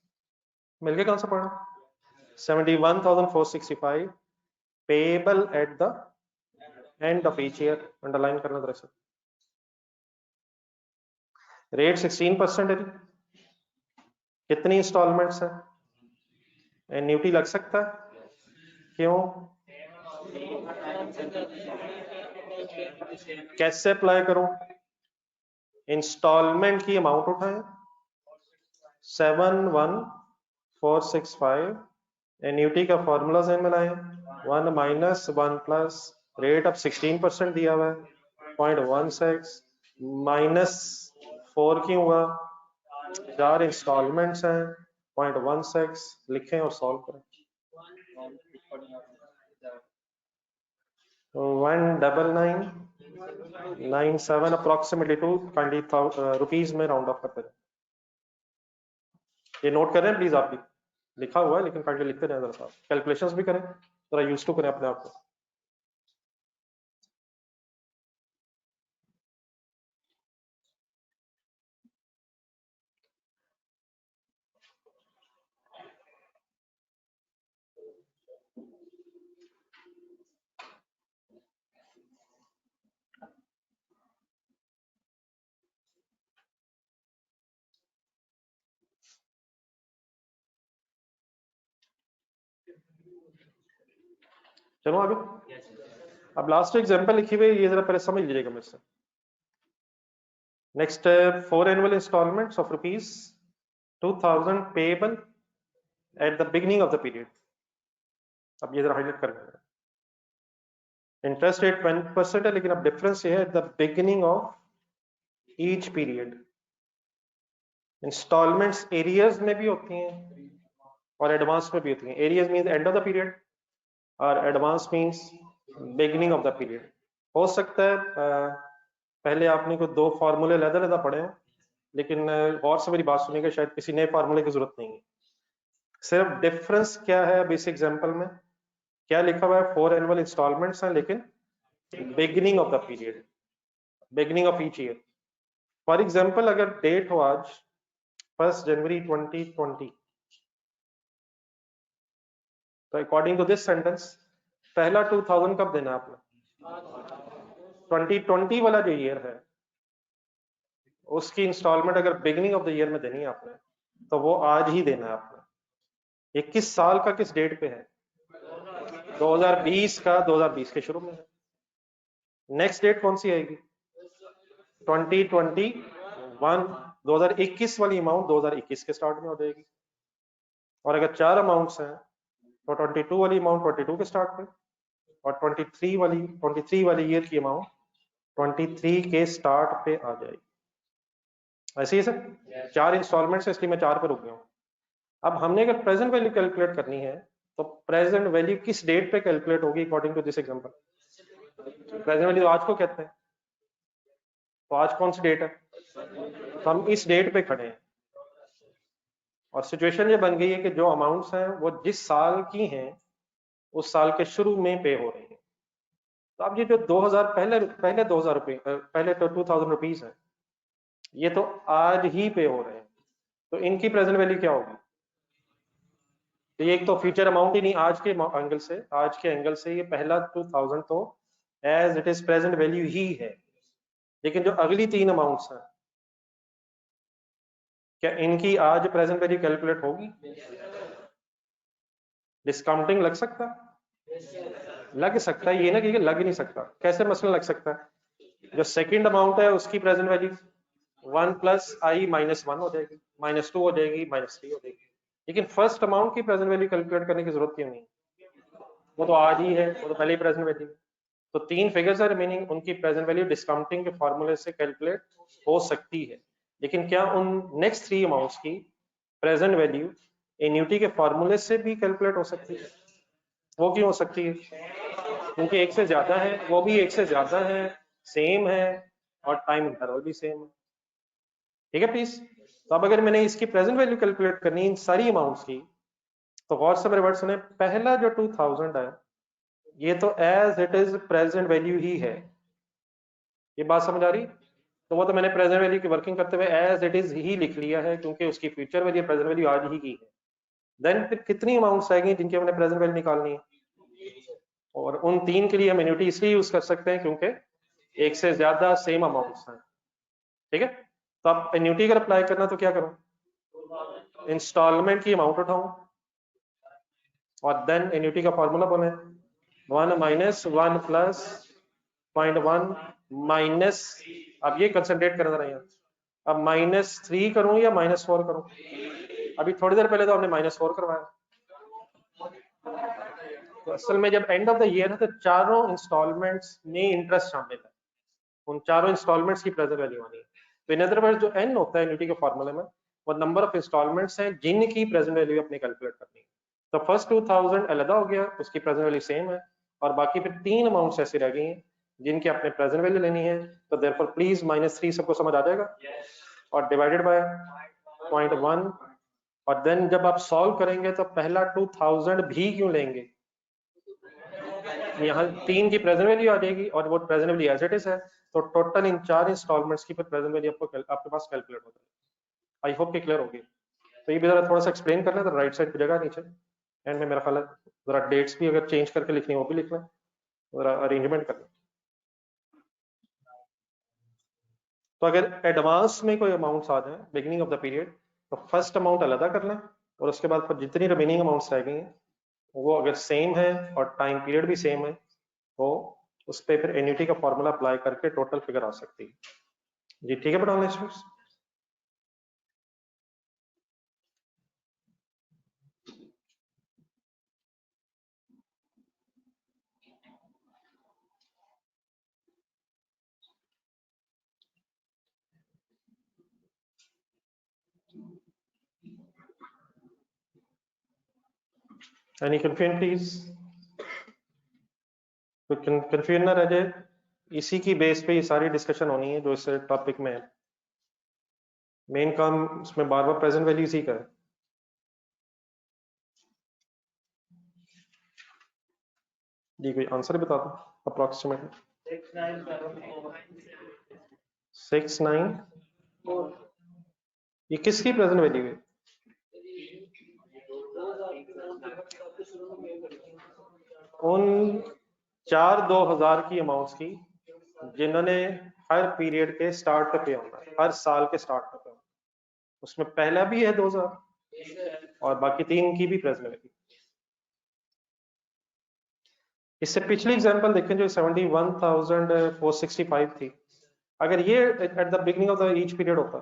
मिल गया कौन सा पढ़ा, 71,465 payable at the end of each year. Underline करना दरअसल रेट 16% है। कितनी इंस्टॉलमेंट्स है, एन्युटी लग सकता है, क्यों, कैसे अप्लाई करूं, इंस्टॉलमेंट की अमाउंट उठाएं 71,465, एन्युटी का फॉर्मूला से मिलाएं 1 माइनस 1 प्लस रेट ऑफ 16% दिया हुआ है 0.16 माइनस 4 क्यों हुआ, 4 इंस्टॉलमेंट्स हैं 0.16 लिखें और सॉल्व करें। 19997 अप्रोक्सीमेटली टू रुपीज में राउंड ऑफ करते हैं। ये नोट करें प्लीज, आप भी लिखा हुआ है लेकिन काइंडली लिखते रहें जरा साहब, कैलकुलेशंस भी करें, जरा यूज टू करें अपने आप को। चलो आगे। अब लास्ट एग्जांपल लिखी हुई ये जरा पहले समझ लीजिएगा मेरे से। Next 4 annual instalments of rupees 2000 payable at the beginning of the period. अब ये जरा हाईलाइट कर लेंगे। इंटरेस्ट रेट 20% है लेकिन अब डिफरेंस ये है at the beginning of each period. Instalments arrears में भी होती हैं और एडवांस में भी होती हैं। Arrears means end of the period और advance means beginning of the period. हो सकता है पहले आपने को दो फार्मूले अलग-अलग पढ़े हैं लेकिन गौर से मेरी बात सुनिएगा, शायद किसी नए फार्मूले की जरूरत नहीं है। सिर्फ डिफरेंस क्या है अब इस एग्जांपल में, क्या लिखा हुआ है 4 एनुअल इंस्टॉलमेंट्स हैं लेकिन beginning of the period, beginning of each year. For example अगर डेट हो आज 1 जनवरी 2020 तो अकॉर्डिंग टू दिस सेंटेंस पहला 2000 कब देना है आपने, 2020 वाला जो ईयर है उसकी इंस्टॉलमेंट अगर बिगिनिंग ऑफ द ईयर में देनी है आपने तो वो आज ही देना है आपने। ये किस साल का किस डेट पे है, 2020 का, 2020 के शुरू में है। नेक्स्ट डेट कौन सी आएगी 2021, 2021 वाली अमाउंट 2021 के स्टार्ट में हो जाएगी। और अगर 4 अमाउंट्स हैं तो 22 वाली अमाउंट 22 के स्टार्ट पे और 23 वाली ईयर की अमाउंट 23 के स्टार्ट पे आ जाएगी। ऐसे ही सर 4 इंस्टॉलमेंट है, इसलिए मैं 4 पे रुक गया हूँ। अब हमने अगर प्रेजेंट वैल्यू कैलकुलेट करनी है तो प्रेजेंट वैल्यू किस डेट पे कैलकुलेट होगी according to this example? Present value आज को कहते हैं, तो आज कौन सी डेट है? तो हम इस डेट पे खड़े हैं और सिचुएशन ये बन गई है कि जो अमाउंट्स हैं वो जिस साल की हैं उस साल के शुरू में पे हो रही हैं। तो अब ये जो 2000 पहले 2000 रुपये पहले तो 2000 रुपीज है, ये तो आज ही पे हो रहे हैं, तो इनकी प्रेजेंट वैल्यू क्या होगी? तो ये एक तो फ्यूचर अमाउंट ही नहीं, आज के एंगल से ये पहला 2000 तो as it is present value ही है। लेकिन जो अगली 3 अमाउंट्स हैं, क्या इनकी आज प्रेजेंट वैल्यू कैलकुलेट होगी? डिस्काउंटिंग लग सकता है? लग सकता है, ये ना कि लग नहीं सकता। कैसे मसला लग सकता है? जो सेकंड अमाउंट है उसकी प्रेजेंट वैल्यू 1 प्लस आई माइनस 1 हो जाएगी, माइनस 2 हो जाएगी, माइनस 3 हो जाएगी। लेकिन फर्स्ट अमाउंट की प्रेजेंट वैल्यू कैलकुलेट करने की जरूरत क्यों नहीं? वो तो आज ही है, वो तो पहले ही प्रेजेंट वैल्यू। तो 3 फिगर्स है रिमेनिंग, उनकी प्रेजेंट वैल्यू डिस्काउंटिंग के फॉर्मूले से कैलकुलेट हो सकती है। लेकिन क्या उन नेक्स्ट 3 अमाउंट्स की प्रेजेंट वैल्यू एन्युटी के फॉर्मूले से भी कैलकुलेट हो सकती है? वो क्यों हो सकती है? क्योंकि एक से ज्यादा है, वो भी एक से ज्यादा है, सेम है और टाइम इंटरवल भी सेम है। ठीक है प्लीज। तो अब अगर मैंने इसकी प्रेजेंट वैल्यू कैलकुलेट करनी इन सारी अमाउंट्स की, तो गौर से मेरे वर्ड सुने। पहला जो 2000 है ये तो as it is present value ही है, ये बात समझ आ रही? तो वो तो मैंने प्रेजेंट वैल्यू की वर्किंग करते हुए एज इट इज ही लिख लिया है, क्योंकि उसकी फ्यूचर वैल्यू प्रेजेंट वैल्यू आज ही की है। देन फिर कितनी अमाउंट्स आएंगी जिनकी हमने प्रेजेंट वैल्यू निकालनी है? और उन 3 के लिए हम एन्युटी इसलिए यूज कर सकते हैं क्योंकि एक से ज्यादा सेम अमाउंट्स हैं। ठीक है, तो अब एन्युटी अगर अप्लाई करना तो क्या करूं? इंस्टॉलमेंट की अमाउंट उठाऊं और देन एन्युटी का फॉर्मूला बने 1 माइनस 1 प्लस 0.1 माइनस, अब ये कंसंट्रेट करना रहा है, अब -3 करूं या -4 करूं? अभी थोड़ी देर पहले तो हमने -4 करवाया। तो असल में जब एंड ऑफ द ईयर है तो चारों इंस्टॉलमेंट्स में इंटरेस्ट शामिल है, उन चारों इंस्टॉलमेंट्स की प्रेजेंट वैल्यू आनी है। तो इन अदर वर्ड्स जो एन होता है एन्युटी के फॉर्मूले में, वो नंबर ऑफ इंस्टॉलमेंट्स हैं जिनकी प्रेजेंट वैल्यू अपनी कैलकुलेट करनी है। तो फर्स्ट 2000 अलग हो गया, उसकी प्रेजेंट वैल्यू सेम है, और बाकी फिर 3 अमाउंट्स ऐसी रह गई हैं जिनकी आपने प्रेजेंट वैल्यू लेनी है। तो देयरफॉर प्लीज -3 सबको समझ आ जाएगा, और डिवाइडेड बाय 0.1, और देन जब आप सॉल्व करेंगे तो पहला 2000 भी क्यों लेंगे? यहाँ 3 की प्रेजेंट वैल्यू आ जाएगी और वो present value as it is है, तो टोटल इन 4 इंस्टॉलमेंट्स की प्रेजेंट वैल्यू आपके पास कैलकुलेट हो जाएगी। आई होप कि क्लियर होगी। तो ये भी जरा थोड़ा सा एक्सप्लेन कर लें, तो राइट साइड की जगह नीचे एंड में मेरा ख्याल है जरा डेट्स भी अगर चेंज करके लिखनी है वो भी लिख लें, जरा अरेंजमेंट कर लें। तो अगर एडवांस में कोई अमाउंट्स आ जाए बिगिनिंग ऑफ द पीरियड, तो फर्स्ट अमाउंट अलग कर लें, और उसके बाद फिर जितनी रिमेनिंग अमाउंट्स रह गई हैं वो अगर सेम है और टाइम पीरियड भी सेम है, तो उस पर फिर एन्युटी का फॉर्मूला अप्लाई करके टोटल फिगर आ सकती है। जी ठीक है बेटा स्टूडेंट्स। Any confusion please? तो कंफ्यूजन ना रह जाए, इसी की बेस पे ये सारी डिस्कशन होनी है जो इस टॉपिक में है। मेन काम इसमें बार बार प्रेजेंट वैल्यू इसी का है। जी कोई आंसर बता दो अप्रोक्सीमेटली। 694, ये किसकी प्रेजेंट वैल्यू है? उन 4 2000 की अमाउंट्स की जिन्होंने हर पीरियड के स्टार्ट पे होना है, हर साल के स्टार्ट पे होना है। उसमें पहला भी है 2000 और बाकी 3 की भी प्रेजेंट वैल्यू। इससे पिछली एग्जांपल देखें जो 71,465 थी, अगर ये eight the beginning of the each period होता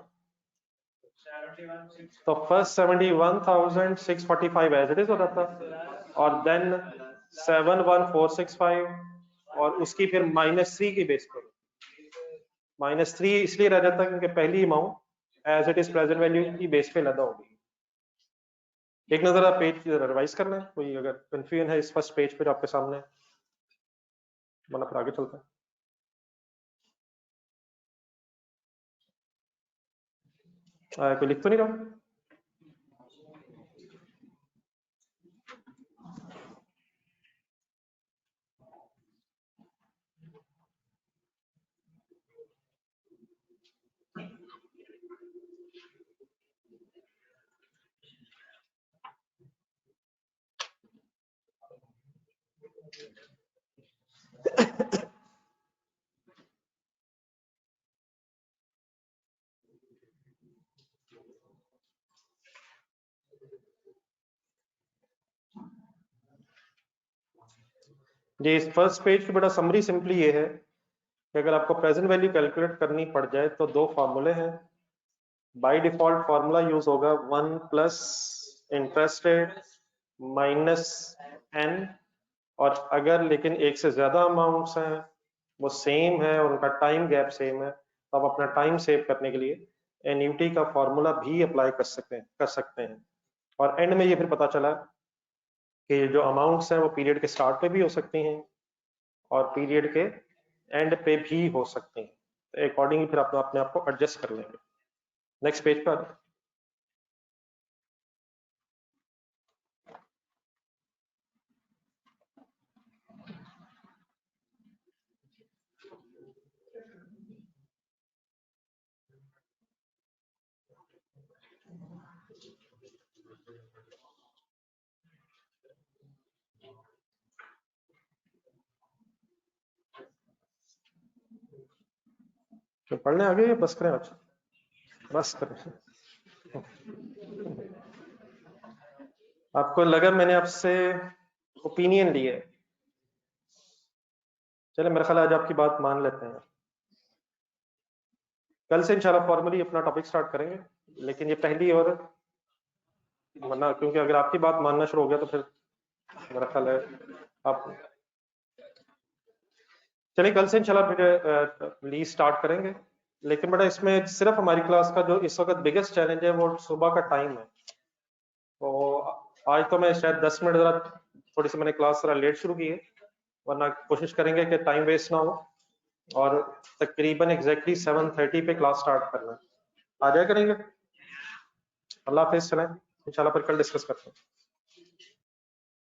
तो फर्स्ट 71,645 एज इट इज हो जाता, और देन 71465 और उसकी फिर -3 की बेस पर -3 इसलिए रह जाता है क्योंकि पहली amount as it is present value की बेस पे लदा होगी। एक नजर आप पेज रिवाइज कर लें, कोई अगर कंफ्यूजन है इस फर्स्ट पेज पर आपके सामने, वरना फिर आगे चलते हैं। कोई लिख तो नहीं रहा? जी, इस फर्स्ट पेज की बड़ा समरी सिंपली ये है कि अगर आपको प्रेजेंट वैल्यू कैलकुलेट करनी पड़ जाए तो दो फार्मूले हैं। बाय डिफॉल्ट फार्मूला यूज होगा 1 plus interest rate minus n, और अगर लेकिन एक से ज्यादा अमाउंट्स हैं वो सेम है और उनका टाइम गैप सेम है तो आप अपना टाइम सेव करने के लिए एन्युटी का फॉर्मूला भी अप्लाई कर सकते हैं। और एंड में ये फिर पता चला कि जो अमाउंट्स हैं वो पीरियड के स्टार्ट पे भी हो सकती हैं और पीरियड के एंड पे भी हो सकती हैं, तो अकॉर्डिंगली फिर आप अपने आप को एडजस्ट कर लेंगे। नेक्स्ट पेज पर तो पढ़ने आ गए, बस करें आज, बस करें। आपको लगा मैंने आपसे ओपिनियन ली है, चले मेरा ख्याल आज आपकी बात मान लेते हैं। कल से इंशाल्लाह फॉर्मली अपना टॉपिक स्टार्ट करेंगे, लेकिन ये पहली और वरना क्योंकि अगर आपकी बात मानना शुरू हो गया तो फिर मेरा ख्याल है आप चलिए कल से इंशाल्लाह फिर ली स्टार्ट करेंगे। लेकिन बेटा इसमें सिर्फ हमारी क्लास का जो इस वक्त बिगेस्ट चैलेंज है वो सुबह का टाइम है। तो आज तो मैं शायद 10 मिनट जरा थोड़ी सी मैंने क्लास जरा लेट शुरू की है, वरना कोशिश करेंगे कि टाइम वेस्ट ना हो और तकरीबन एग्जैक्टली 7:30 पे क्लास स्टार्ट करना है। आ जाया करेंगे। अल्लाह हाफिज, चलें इंशाल्लाह फिर कल डिस्कस करते हैं।